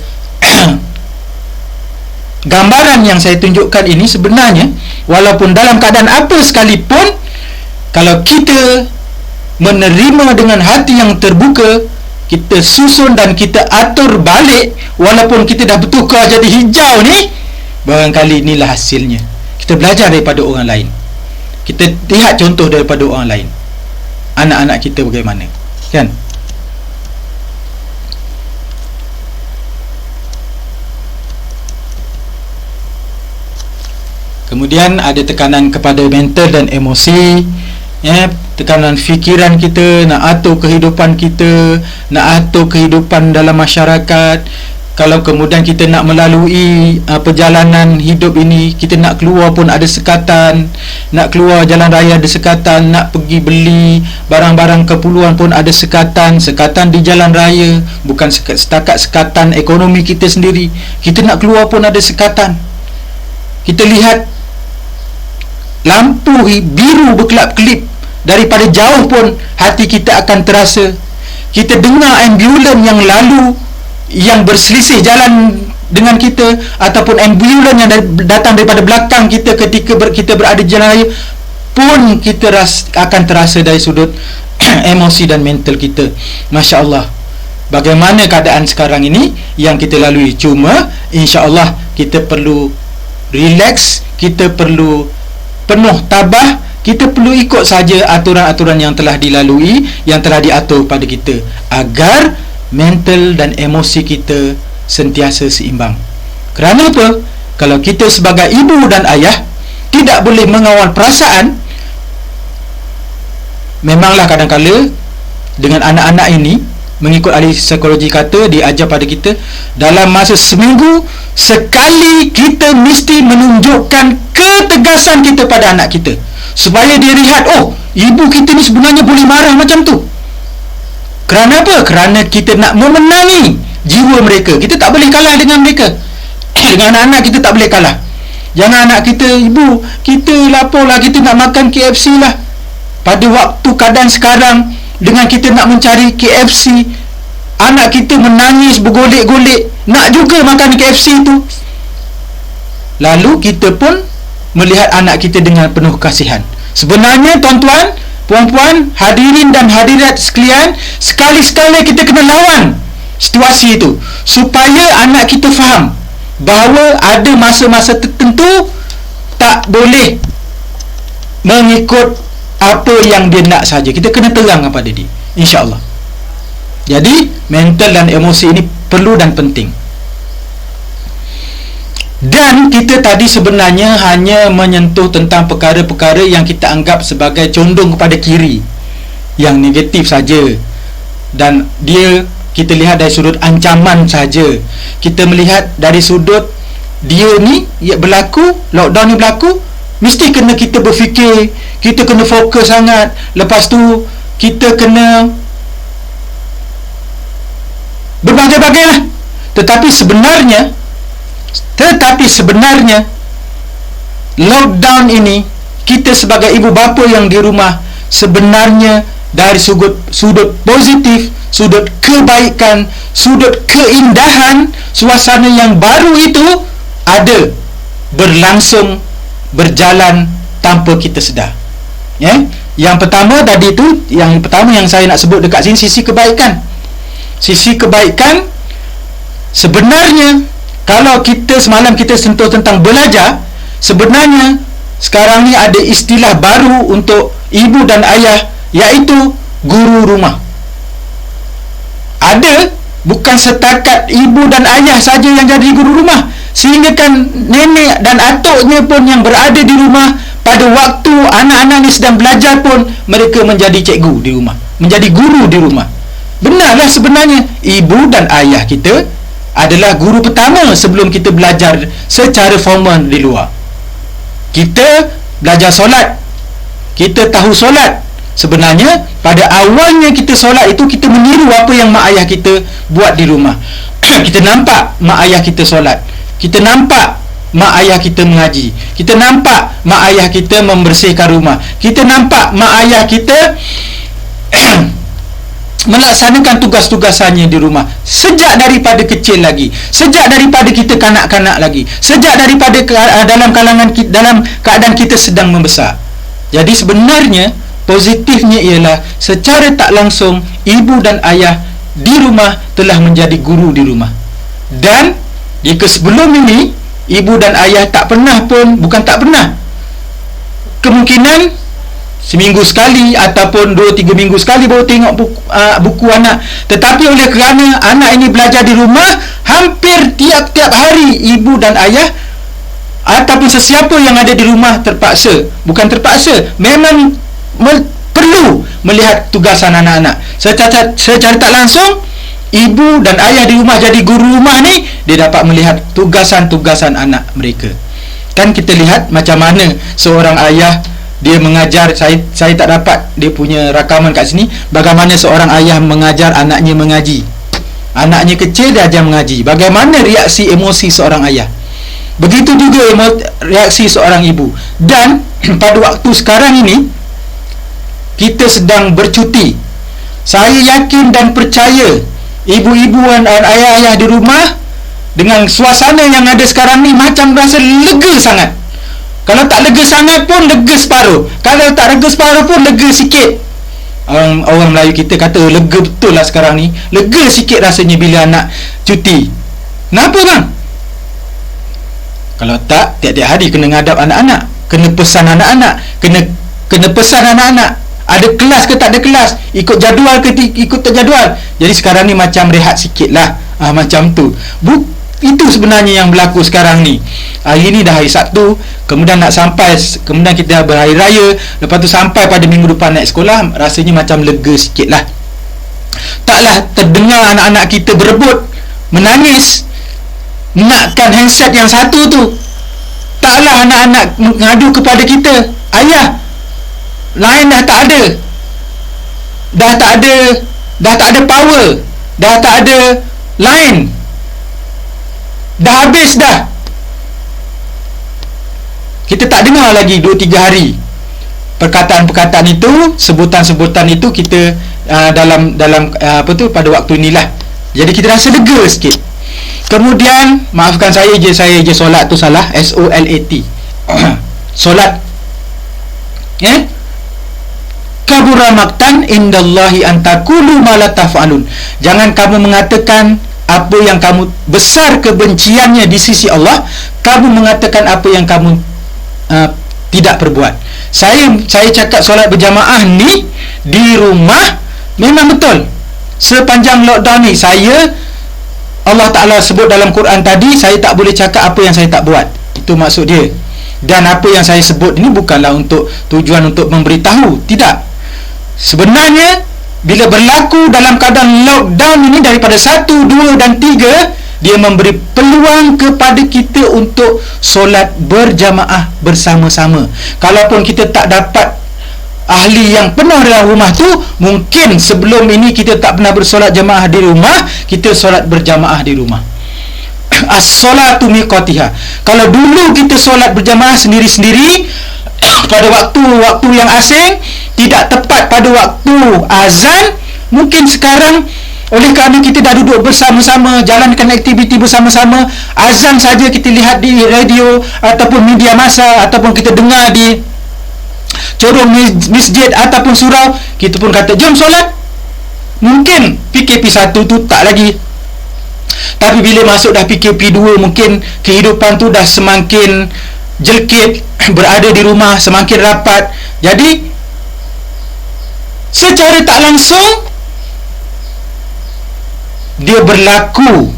gambaran yang saya tunjukkan ini sebenarnya, walaupun dalam keadaan apa sekalipun, kalau kita menerima dengan hati yang terbuka, kita susun dan kita atur balik, walaupun kita dah bertukar jadi hijau ni, barangkali inilah hasilnya. Kita belajar daripada orang lain, kita lihat contoh daripada orang lain, anak-anak kita bagaimana, kan? Kemudian ada tekanan kepada mental dan emosi, tekanan fikiran kita, nak atur kehidupan kita, nak atur kehidupan dalam masyarakat. Kalau kemudian kita nak melalui perjalanan hidup ini, kita nak keluar pun ada sekatan, nak keluar jalan raya ada sekatan, nak pergi beli barang-barang keperluan pun ada sekatan di jalan raya. Bukan setakat sekatan ekonomi kita sendiri, kita nak keluar pun ada sekatan. Kita lihat lampu biru berkelap-kelip daripada jauh pun hati kita akan terasa. Kita dengar ambulan yang lalu, yang berselisih jalan dengan kita, ataupun ambulan yang datang daripada belakang kita ketika kita berada di jalan raya, pun kita akan terasa dari sudut emosi dan mental kita. Masya Allah, bagaimana keadaan sekarang ini yang kita lalui. Cuma insya-Allah kita perlu relax, kita perlu penuh tabah, kita perlu ikut saja aturan-aturan yang telah dilalui, yang telah diatur pada kita, agar mental dan emosi kita sentiasa seimbang. Kerana apa? Kalau kita sebagai ibu dan ayah tidak boleh mengawal perasaan, memanglah kadang-kala dengan anak-anak ini, mengikut ahli psikologi kata, dia ajar pada kita, dalam masa seminggu sekali kita mesti menunjukkan ketegasan kita pada anak kita, supaya dia lihat, oh, ibu kita ni sebenarnya boleh marah macam tu. Kerana apa? Kerana kita nak memenangi jiwa mereka. Kita tak boleh kalah dengan mereka. Dengan anak-anak kita tak boleh kalah. Jangan anak kita, ibu, kita laporlah, kita nak makan KFC lah. Pada waktu keadaan sekarang, dengan kita nak mencari KFC, anak kita menangis bergolek-golek, nak juga makan KFC tu. Lalu kita pun melihat anak kita dengan penuh kasihan. Sebenarnya tuan-tuan, puan-puan, hadirin dan hadirat sekalian, sekali-sekala kita kena lawan situasi itu, supaya anak kita faham bahawa ada masa-masa tertentu tak boleh mengikut apa yang dia nak saja. Kita kena terang kepada dia, insya-Allah. Jadi mental dan emosi ini perlu dan penting. Dan kita tadi sebenarnya hanya menyentuh tentang perkara-perkara yang kita anggap sebagai condong kepada kiri, yang negatif saja, dan dia kita lihat dari sudut ancaman saja. Kita melihat dari sudut dia ni berlaku, lockdown ni berlaku, mesti kena kita berfikir, kita kena fokus sangat. Lepas tu kita kena berbagai-bagai lah. Tetapi sebenarnya lockdown ini, kita sebagai ibu bapa yang di rumah, sebenarnya dari sudut positif, sudut kebaikan, sudut keindahan, suasana yang baru itu ada berlangsung, berjalan tanpa kita sedar. Yang pertama tadi tu, yang pertama yang saya nak sebut dekat sini, sisi kebaikan. Sisi kebaikan sebenarnya, kalau kita semalam kita sentuh tentang belajar, sebenarnya sekarang ni ada istilah baru untuk ibu dan ayah, iaitu guru rumah. Ada, bukan setakat ibu dan ayah saja yang jadi guru rumah, sehingga kan nenek dan atuknya pun yang berada di rumah pada waktu anak-anak ni sedang belajar pun, mereka menjadi cikgu di rumah, menjadi guru di rumah. Benarlah sebenarnya ibu dan ayah kita adalah guru pertama sebelum kita belajar secara formal di luar. Kita belajar solat, kita tahu solat. Sebenarnya pada awalnya kita solat itu, kita meniru apa yang mak ayah kita buat di rumah. Kita nampak mak ayah kita solat, kita nampak mak ayah kita mengaji, kita nampak mak ayah kita membersihkan rumah, kita nampak mak ayah kita melaksanakan tugas-tugasannya di rumah, sejak daripada kecil lagi, sejak daripada kita kanak-kanak lagi, sejak daripada dalam keadaan kita sedang membesar. Jadi sebenarnya positifnya ialah secara tak langsung ibu dan ayah di rumah telah menjadi guru di rumah. Dan jika sebelum ini ibu dan ayah tak pernah pun, bukan tak pernah, kemungkinan seminggu sekali ataupun 2-3 minggu sekali baru tengok buku anak. Tetapi oleh kerana anak ini belajar di rumah, hampir tiap-tiap hari ibu dan ayah ataupun sesiapa yang ada di rumah terpaksa, bukan terpaksa, memang perlu melihat tugasan anak-anak. Secara tak langsung, ibu dan ayah di rumah jadi guru rumah ni, dia dapat melihat tugasan-tugasan anak mereka. Kan kita lihat macam mana seorang ayah dia mengajar. Saya tak dapat dia punya rakaman kat sini, bagaimana seorang ayah mengajar anaknya mengaji. Anaknya kecil dia ajar mengaji. Bagaimana reaksi emosi seorang ayah, begitu juga reaksi seorang ibu. Dan pada waktu sekarang ini kita sedang bercuti, saya yakin dan percaya ibu-ibu dan ayah-ayah di rumah dengan suasana yang ada sekarang ni macam rasa lega sangat. Kalau tak lega sangat pun lega separuh, kalau tak lega separuh pun lega sikit. Orang Melayu kita kata lega betul lah sekarang ni, lega sikit rasanya bila anak cuti. Kenapa bang? Kalau tak, tiap-tiap hari kena ngadap anak-anak, kena pesan anak-anak, kena pesan anak-anak, ada kelas ke tak ada kelas, ikut jadual ke ikut tak jadual. Jadi sekarang ni macam rehat sikit lah, macam tu. Itu sebenarnya yang berlaku sekarang ni. Hari ni dah hari Sabtu, kemudian nak sampai, kemudian kita berhari raya, lepas tu sampai pada minggu depan naik sekolah, rasanya macam lega sikit lah. Taklah terdengar anak-anak kita berebut, menangis, nakkan handset yang satu tu. Taklah anak-anak mengadu kepada kita, ayah, line dah tak ada, dah tak ada power, dah tak ada line, dah habis dah. Kita tak dengar lagi 2-3 hari perkataan-perkataan itu, sebutan-sebutan itu kita dalam pada waktu inilah. Jadi kita rasa lega sikit. Kemudian maafkan saya je solat tu salah, SOLAT. Solat. Kabura maqtan indallahi an taqulu ma la taf'alun. Jangan kamu mengatakan apa yang kamu, besar kebenciannya di sisi Allah, kamu mengatakan apa yang kamu tidak perbuat. Saya cakap solat berjamaah ni di rumah memang betul. Sepanjang lockdown ni, Allah Ta'ala sebut dalam Quran tadi, saya tak boleh cakap apa yang saya tak buat. Itu maksud dia. Dan apa yang saya sebut ini bukanlah untuk tujuan untuk memberitahu, tidak. Sebenarnya bila berlaku dalam keadaan lockdown ini, daripada 1, 2 dan 3, dia memberi peluang kepada kita untuk solat berjamaah bersama-sama. Kalaupun kita tak dapat ahli yang penuh dalam rumah tu, mungkin sebelum ini kita tak pernah bersolat jamaah di rumah, kita solat berjamaah di rumah. As-solatu miqatiha. Kalau dulu kita solat berjamaah sendiri-sendiri pada waktu-waktu yang asing, tidak tepat pada waktu azan, mungkin sekarang oleh kerana kita dah duduk bersama-sama, jalankan aktiviti bersama-sama, azan saja kita lihat di radio ataupun media massa, ataupun kita dengar di corong masjid ataupun surau, kita pun kata jom solat. Mungkin PKP 1 tu tak lagi, tapi bila masuk dah PKP 2, mungkin kehidupan tu dah semakin jelkit, berada di rumah semakin rapat. Jadi secara tak langsung dia berlaku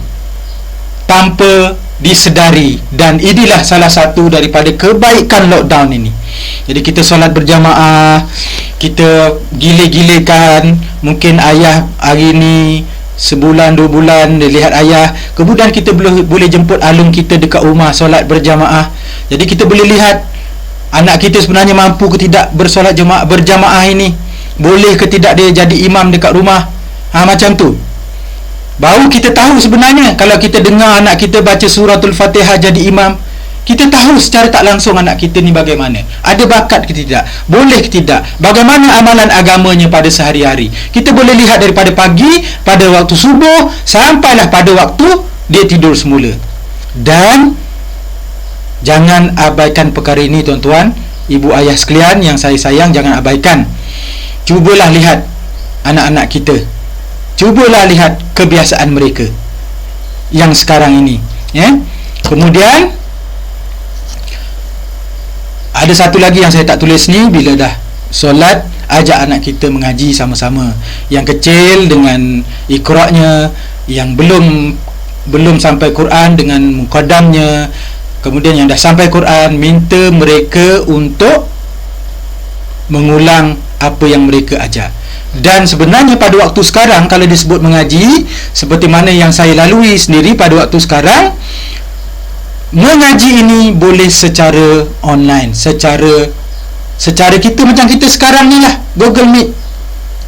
tanpa disedari, dan inilah salah satu daripada kebaikan lockdown ini. Jadi kita solat berjamaah, kita gile-gilekan, mungkin ayah hari ni sebulan 2 bulan dia lihat ayah, kemudian kita boleh jemput alung kita dekat rumah solat berjamaah. Jadi kita boleh lihat anak kita sebenarnya mampu ke tidak bersolat berjamaah ini, boleh ke tidak dia jadi imam dekat rumah. Macam tu baru kita tahu sebenarnya. Kalau kita dengar anak kita baca suratul Fatihah jadi imam, kita tahu secara tak langsung anak kita ni bagaimana, ada bakat ke tidak, boleh ke tidak, bagaimana amalan agamanya pada sehari-hari. Kita boleh lihat daripada pagi, pada waktu subuh, sampailah pada waktu dia tidur semula. Dan jangan abaikan perkara ini tuan-tuan, ibu ayah sekalian yang saya sayang, jangan abaikan. Cubalah lihat anak-anak kita, cubalah lihat kebiasaan mereka yang sekarang ini, Kemudian ada satu lagi yang saya tak tulis ni, bila dah solat, ajak anak kita mengaji sama-sama. Yang kecil dengan iqra'nya, yang belum sampai Quran dengan muqaddamnya, kemudian yang dah sampai Quran, minta mereka untuk mengulang apa yang mereka ajar. Dan sebenarnya pada waktu sekarang, kalau disebut mengaji, seperti mana yang saya lalui sendiri pada waktu sekarang, mengaji ini boleh secara online, secara kita macam kita sekarang ni lah, Google Meet.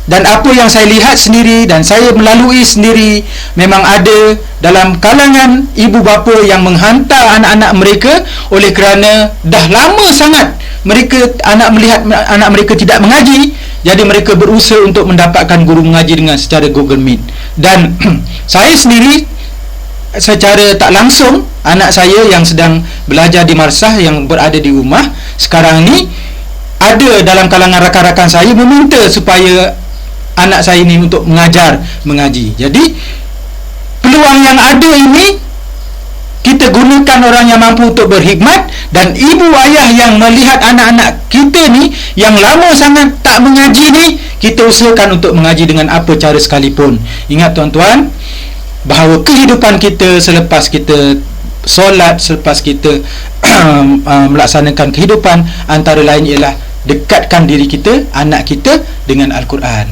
Dan apa yang saya lihat sendiri dan saya melalui sendiri, memang ada dalam kalangan ibu bapa yang menghantar anak-anak mereka oleh kerana dah lama sangat melihat anak mereka tidak mengaji, jadi mereka berusaha untuk mendapatkan guru mengaji dengan secara Google Meet. Dan saya sendiri secara tak langsung, anak saya yang sedang belajar di madrasah yang berada di rumah sekarang ni, ada dalam kalangan rakan-rakan saya meminta supaya anak saya ini untuk mengajar mengaji. Jadi peluang yang ada ini kita gunakan orang yang mampu untuk berkhidmat, dan ibu ayah yang melihat anak-anak kita ni yang lama sangat tak mengaji ni, kita usahakan untuk mengaji dengan apa cara sekalipun. Ingat tuan-tuan, bahawa kehidupan kita selepas kita solat, selepas kita melaksanakan kehidupan, antara lain ialah dekatkan diri kita, anak kita dengan Al-Quran.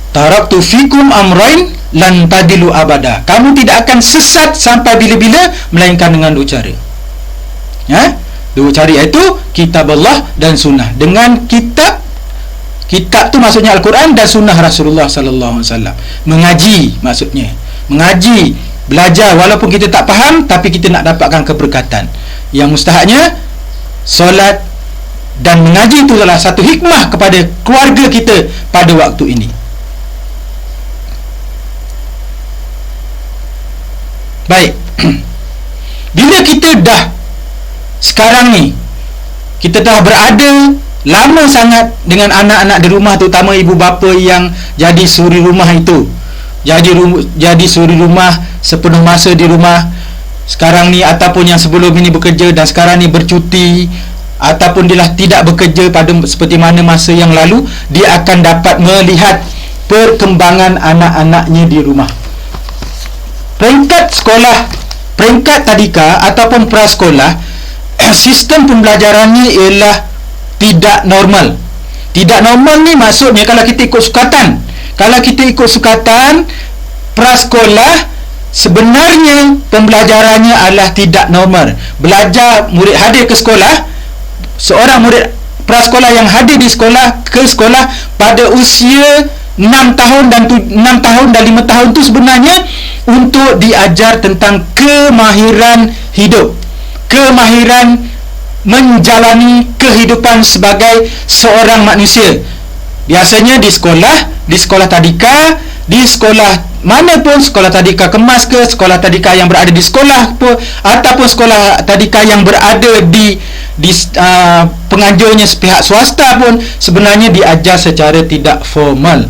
Taraktu fikum amrain lan tadilu abada. Kamu tidak akan sesat sampai bila-bila melainkan dengan dua cara. Dua cara iaitu kitab Allah dan sunnah. Dengan kitab tu maksudnya Al-Quran dan sunnah Rasulullah sallallahu alaihi wasallam. Mengaji maksudnya. Mengaji, belajar walaupun kita tak faham tapi kita nak dapatkan keberkatan. Yang mustahaknya solat dan mengaji itu adalah satu hikmah kepada keluarga kita pada waktu ini. Baik. Bila kita dah sekarang ni kita dah berada lama sangat dengan anak-anak di rumah, terutama ibu bapa yang jadi suri rumah itu, jadi suri rumah sepenuh masa di rumah sekarang ni, ataupun yang sebelum ini bekerja dan sekarang ni bercuti, ataupun dia tidak bekerja pada seperti mana masa yang lalu, dia akan dapat melihat perkembangan anak-anaknya di rumah. Peringkat sekolah, peringkat tadika ataupun prasekolah, sistem pembelajarannya ialah tidak normal. Tidak normal ni maksudnya kalau kita ikut sukatan. Kalau kita ikut sukatan prasekolah, sebenarnya pembelajarannya adalah tidak normal. Belajar, murid hadir ke sekolah, seorang murid prasekolah yang hadir di sekolah, ke sekolah pada usia 6 tahun dan 5 tahun tu sebenarnya untuk diajar tentang kemahiran hidup, kemahiran menjalani kehidupan sebagai seorang manusia. Biasanya di sekolah tadika, di sekolah mana pun, sekolah tadika kemas ke, sekolah tadika yang berada di sekolah pun, ataupun sekolah tadika yang berada di pengajarnya pihak swasta pun, sebenarnya diajar secara tidak formal.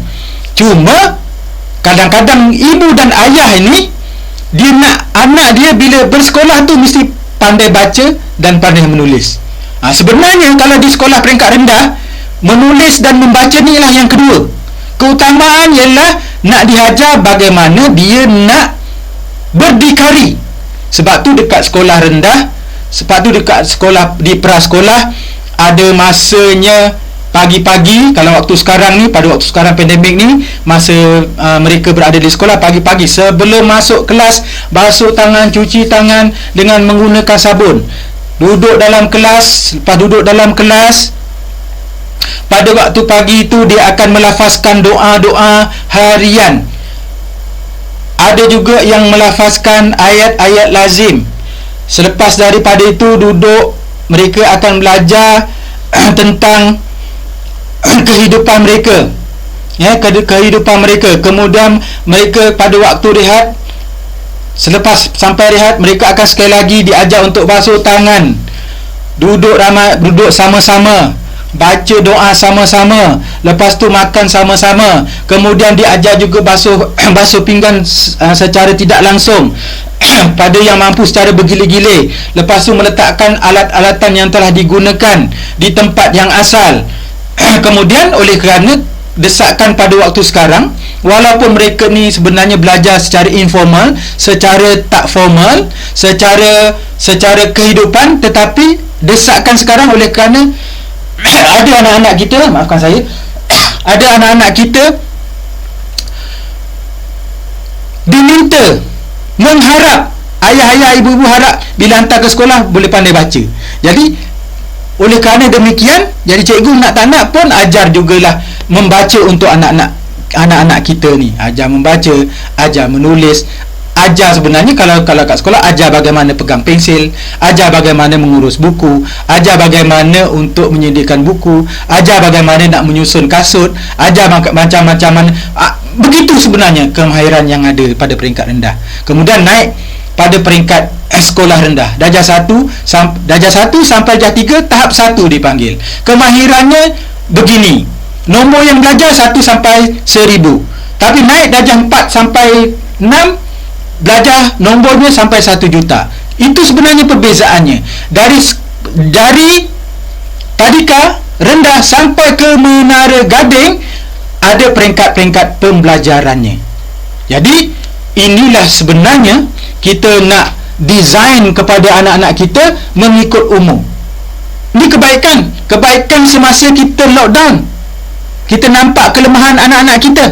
Cuma kadang-kadang ibu dan ayah ini, dia nak anak dia bila bersekolah tu mesti pandai baca dan pandai menulis. Sebenarnya kalau di sekolah peringkat rendah, menulis dan membaca ni lah yang kedua. Keutamaan ialah nak diajar bagaimana dia nak berdikari. Sebab tu dekat sekolah rendah, sebab tu dekat sekolah di prasekolah ada masanya pagi-pagi. Kalau waktu sekarang ni, pada waktu sekarang pandemik ni, masa mereka berada di sekolah, pagi-pagi sebelum masuk kelas, basuh tangan, cuci tangan dengan menggunakan sabun, duduk dalam kelas. Lepas duduk dalam kelas, pada waktu pagi itu dia akan melafazkan doa-doa harian. Ada juga yang melafazkan ayat-ayat lazim. Selepas daripada itu duduk, mereka akan belajar tentang kehidupan mereka, kehidupan mereka. Kemudian mereka pada waktu rehat, selepas sampai rehat, mereka akan sekali lagi diajar untuk basuh tangan, duduk sama-sama, baca doa sama-sama, lepas tu makan sama-sama. Kemudian diajar juga basuh pinggan secara tidak langsung pada yang mampu secara bergile-gile. Lepas tu meletakkan alat-alatan yang telah digunakan di tempat yang asal. Kemudian oleh kerana desakan pada waktu sekarang, walaupun mereka ni sebenarnya belajar secara informal, secara tak formal, secara kehidupan, tetapi desakan sekarang oleh kerana ada anak-anak kita, maafkan saya, ada anak-anak kita diminta, mengharap, ayah-ayah, ibu-ibu harap bila hantar ke sekolah boleh pandai baca. Jadi oleh kerana demikian, jadi cikgu nak tak nak pun ajar jugalah membaca untuk anak-anak kita ni. Ajar membaca, ajar menulis, ajar sebenarnya kalau kat sekolah, ajar bagaimana pegang pensil, ajar bagaimana mengurus buku, ajar bagaimana untuk menyediakan buku, ajar bagaimana nak menyusun kasut, ajar macam-macam mana. Begitu sebenarnya kemahiran yang ada pada peringkat rendah. Kemudian naik pada peringkat sekolah rendah, darjah 1 sampai darjah 3, tahap 1 dipanggil. Kemahirannya begini, nombor yang belajar 1 sampai 1000, tapi naik darjah 4 sampai 6, belajar nombornya sampai 1 juta. Itu sebenarnya perbezaannya. Dari tadika rendah sampai ke Menara Gading, ada peringkat-peringkat pembelajarannya. Jadi inilah sebenarnya kita nak design kepada anak-anak kita mengikut umur. Ini kebaikan semasa kita lockdown. Kita nampak kelemahan anak-anak kita.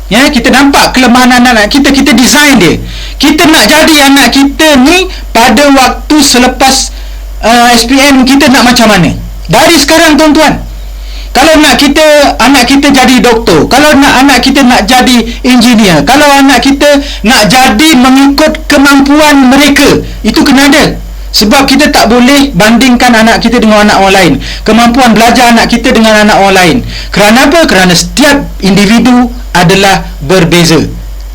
Ya, kita nampak kelemahan anak-anak kita, kita design dia. Kita nak jadi anak kita ni pada waktu selepas SPM kita nak macam mana? Dari sekarang tuan-tuan. Kalau nak anak kita jadi doktor, kalau nak anak kita nak jadi engineer, kalau anak kita nak jadi mengikut kemampuan mereka, itu kena ada. Sebab kita tak boleh bandingkan anak kita dengan anak orang lain. Kemampuan belajar anak kita dengan anak orang lain. Kerana apa? Kerana setiap individu adalah berbeza.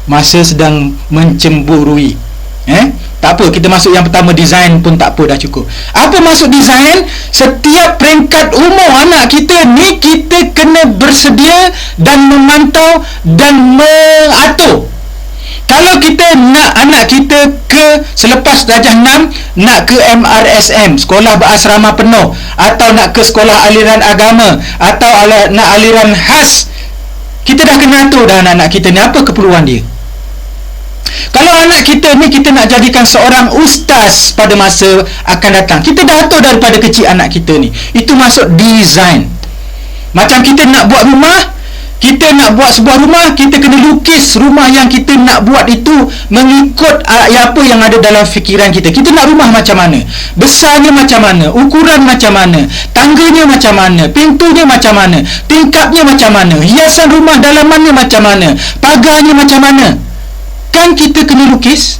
Masa sedang mencemburui. Tak apa, kita masuk yang pertama, design pun tak apa, dah cukup. Apa maksud design? Setiap peringkat umur anak kita ni kita kena bersedia dan memantau dan mengatur. Kalau kita nak anak kita selepas darjah 6 nak ke MRSM, sekolah berasrama penuh, atau nak ke sekolah aliran agama, atau nak aliran khas, kita dah kena atur dah anak-anak kita ni apa keperluan dia. Kalau anak kita ni kita nak jadikan seorang ustaz pada masa akan datang, kita dah atur daripada kecil anak kita ni. Itu maksud design. Macam kita nak buat rumah, kita nak buat sebuah rumah, kita kena lukis rumah yang kita nak buat itu mengikut apa yang ada dalam fikiran kita. Kita nak rumah macam mana, besarnya macam mana, ukuran macam mana, tangganya macam mana, pintunya macam mana, tingkapnya macam mana, hiasan rumah dalamannya macam mana, pagarnya macam mana. Kan kita kena lukis.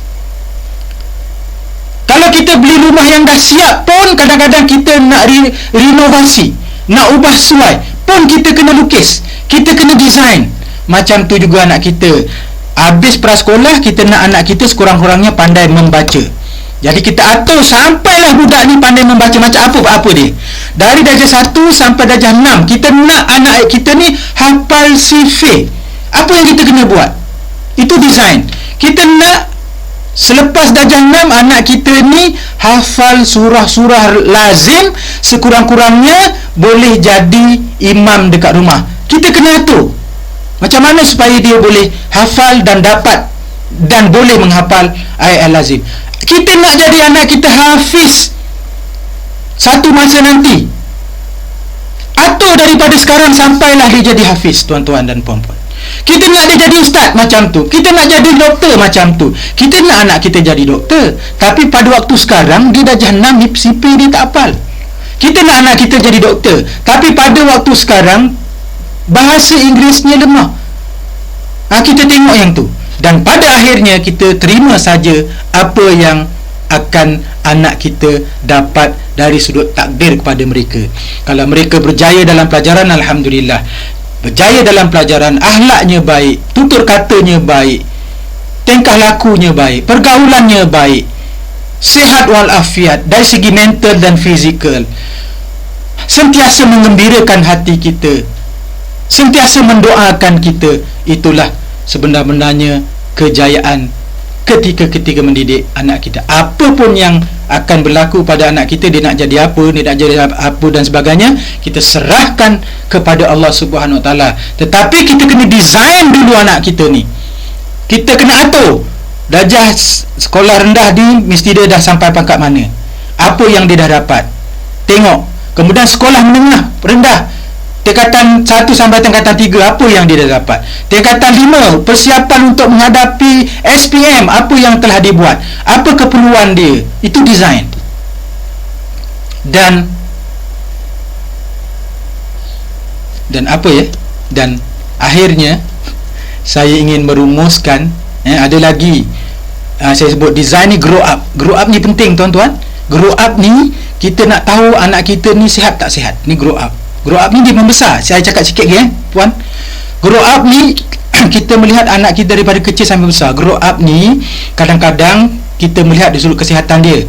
Kalau kita beli rumah yang dah siap pun, kadang-kadang kita nak renovasi, nak ubah suai pun, kita kena lukis, kita kena design. Macam tu juga anak kita. Habis prasekolah, kita nak anak kita sekurang-kurangnya pandai membaca. Jadi kita atur sampailah budak ni pandai membaca. Macam apa dia. Dari darjah 1 sampai darjah 6, kita nak anak kita ni hafal sifir. Apa yang kita kena buat? Itu design. Kita nak selepas darjah 6 anak kita ni hafal surah-surah lazim, sekurang-kurangnya boleh jadi imam dekat rumah. Kita kena atur macam mana supaya dia boleh hafal dan dapat dan boleh menghafal ayat lazim. Kita nak jadi anak kita hafiz satu masa nanti. Atur daripada sekarang sampailah dia jadi hafiz, tuan-tuan dan puan-puan. Kita nak dia jadi ustaz macam tu, kita nak jadi doktor macam tu. Kita nak anak kita jadi doktor, tapi pada waktu sekarang dia darjah 6, sipir dia tak hafal. Kita nak anak kita jadi doktor, tapi pada waktu sekarang bahasa Inggerisnya lemah. Kita tengok yang tu, dan pada akhirnya kita terima saja apa yang akan anak kita dapat dari sudut takdir kepada mereka. Kalau mereka berjaya dalam pelajaran, alhamdulillah. Berjaya dalam pelajaran, akhlaknya baik, tutur katanya baik, tingkah lakunya baik, pergaulannya baik, sihat walafiat dari segi mental dan fizikal, sentiasa mengembirakan hati kita, sentiasa mendoakan kita. Itulah sebenar-benarnya kejayaan ketika mendidik anak kita. Apa pun yang akan berlaku pada anak kita, dia nak jadi apa, dia nak jadi apa dan sebagainya, kita serahkan kepada Allah Subhanahu Wa Taala. Tetapi kita kena design dulu anak kita ni. Kita kena atur darjah sekolah rendah ni mesti dia dah sampai pangkat mana, apa yang dia dah dapat, tengok. Kemudian sekolah menengah rendah, tingkatan 1 sampai tingkatan 3, apa yang dia dah dapat. Tingkatan 5, persiapan untuk menghadapi SPM, apa yang telah dibuat, apa keperluan dia. Itu design. Dan apa ya? Dan akhirnya saya ingin merumuskan, ada lagi, saya sebut design ni grow up. Grow up ni penting, tuan-tuan. Grow up ni kita nak tahu anak kita ni sihat tak sihat. Ni grow up. Grow up ni dia membesar. Saya cakap sikit lagi, puan. Grow up ni kita melihat anak kita daripada kecil sampai besar. Grow up ni kadang-kadang kita melihat dari sudut kesihatan dia.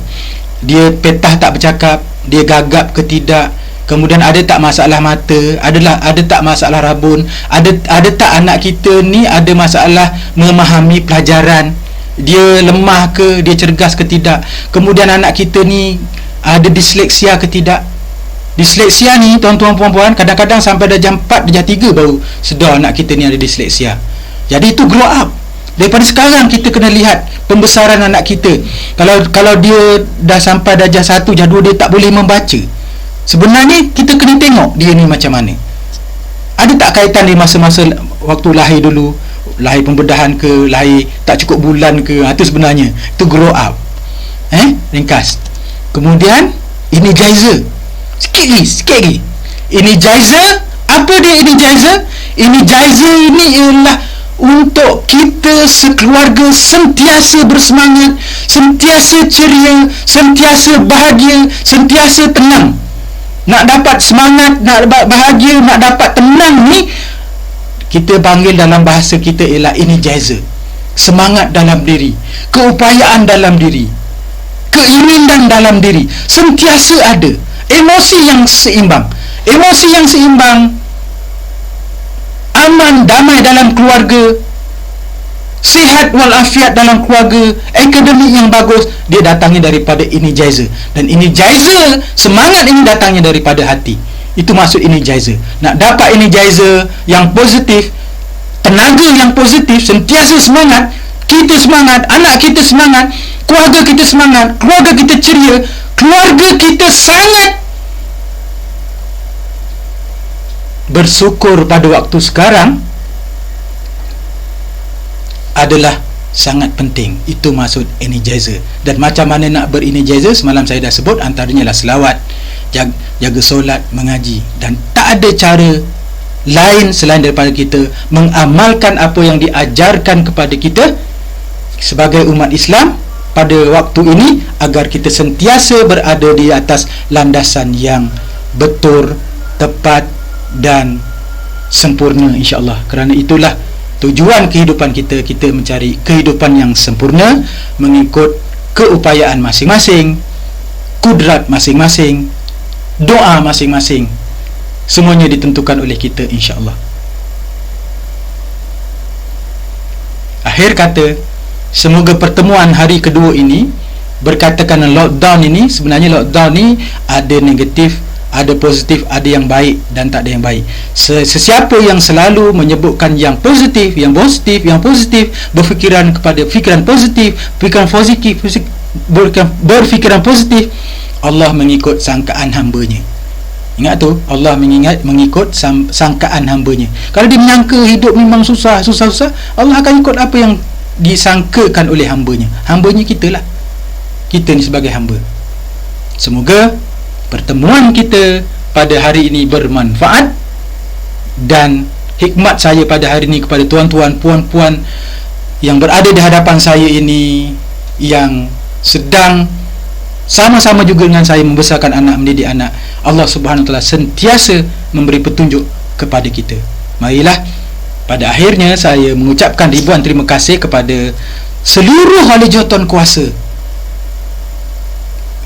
Dia petah tak bercakap, dia gagap ke tidak, kemudian ada tak masalah mata, ada tak masalah rabun, ada tak anak kita ni ada masalah memahami pelajaran, dia lemah ke, dia cergas ke tidak, kemudian anak kita ni ada disleksia ke tidak. Disleksia ni, tuan-tuan puan-puan, kadang-kadang sampai darjah 4, darjah 3 baru sedar anak kita ni ada disleksia. Jadi itu grow up. Daripada sekarang kita kena lihat pembesaran anak kita. Kalau dia dah sampai darjah 1, darjah 2 dia tak boleh membaca, sebenarnya kita kena tengok dia ni macam mana. Ada tak kaitan di masa-masa waktu lahir dulu, lahir pembedahan ke, lahir tak cukup bulan ke, itu sebenarnya itu grow up. Ringkas. Kemudian energizer. Sikit lagi. Energizer, apa dia energizer? Energizer ini ialah untuk kita sekeluarga sentiasa bersemangat, sentiasa ceria, sentiasa bahagia, sentiasa tenang. Nak dapat semangat, nak dapat bahagia, nak dapat tenang ni, kita panggil dalam bahasa kita ialah energizer. Semangat dalam diri, keupayaan dalam diri, keinginan dalam diri, sentiasa ada. Emosi yang seimbang, aman, damai dalam keluarga, sihat walafiat dalam keluarga, akademik yang bagus, dia datangnya daripada energizer. Dan energizer, semangat ini datangnya daripada hati. Itu maksud energizer. Nak dapat energizer yang positif, tenaga yang positif, sentiasa semangat, kita semangat, anak kita semangat, keluarga kita semangat, keluarga kita ceria, keluarga kita sangat bersyukur pada waktu sekarang adalah sangat penting. Itu maksud energizer. Dan macam mana nak berenergizer, semalam saya dah sebut, antaranya lah selawat, jaga solat, mengaji. Dan tak ada cara lain selain daripada kita mengamalkan apa yang diajarkan kepada kita sebagai umat Islam pada waktu ini, agar kita sentiasa berada di atas landasan yang betul, tepat dan sempurna, insya-Allah. Kerana itulah tujuan kehidupan kita mencari kehidupan yang sempurna mengikut keupayaan masing-masing, kudrat masing-masing, doa masing-masing. Semuanya ditentukan oleh kita, insya-Allah. Akhir kata, semoga pertemuan hari kedua ini, berkatakan lockdown ini, sebenarnya lockdown ni ada negatif, ada positif, ada yang baik dan tak ada yang baik. Sesiapa yang selalu menyebutkan yang positif, berfikiran kepada fikiran positif, berfikiran positif, Allah mengikut sangkaan hambanya. Ingat tu, Allah mengikut sangkaan hambanya. Kalau dia menyangka hidup memang susah, Allah akan ikut apa yang disangkakan oleh hambanya. Hambanya kita lah. Kita ni sebagai hamba. Semoga pertemuan kita pada hari ini bermanfaat, dan hikmat saya pada hari ini kepada tuan-tuan, puan-puan yang berada di hadapan saya ini, yang sedang sama-sama juga dengan saya membesarkan anak, mendidik anak. Allah Subhanahu Wa Taala sentiasa memberi petunjuk kepada kita. Marilah pada akhirnya saya mengucapkan ribuan terima kasih kepada seluruh ahli jawatan kuasa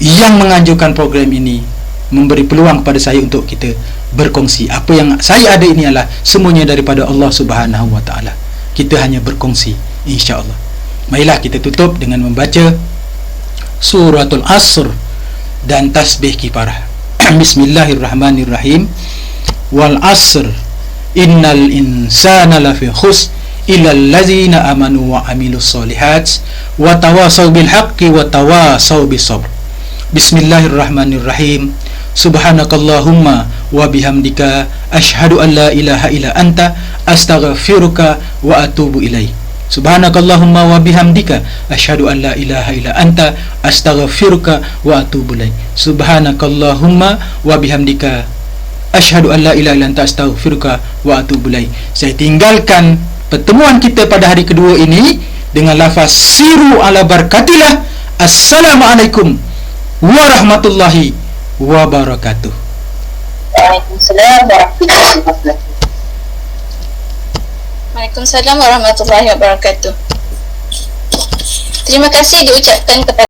yang menganjurkan program ini, memberi peluang kepada saya untuk kita berkongsi. Apa yang saya ada ini adalah semuanya daripada Allah Subhanahu Wa Taala. Kita hanya berkongsi, insya-Allah. Marilah kita tutup dengan membaca Suratul Asr dan tasbih kifarah. Bismillahirrahmanirrahim. Wal asr innal insana lafi khusr illa allazina amanu wa amilus solihat wa tawasaw bil haqqi wa tawasaw bis sabr. Bismillahirrahmanirrahim. Subhanakallahumma wa bihamdika asyhadu an la ilaha illa anta astaghfiruka wa atubu ilaik. Subhanakallahumma wa bihamdika asyhadu an la ilaha illa anta astaghfiruka wa atubu ilaik. Subhanakallahumma wa bihamdika asyhadu an la ilaha illa anta astaghfiruka wa atubu ilaik. Saya tinggalkan pertemuan kita pada hari kedua ini dengan lafaz siru ala barakatillah. Assalamualaikum warahmatullahi wabarakatuh. Waalaikumsalam warahmatullahi wabarakatuh. Waalaikumsalam warahmatullahi wabarakatuh. Terima kasih diucapkan kepada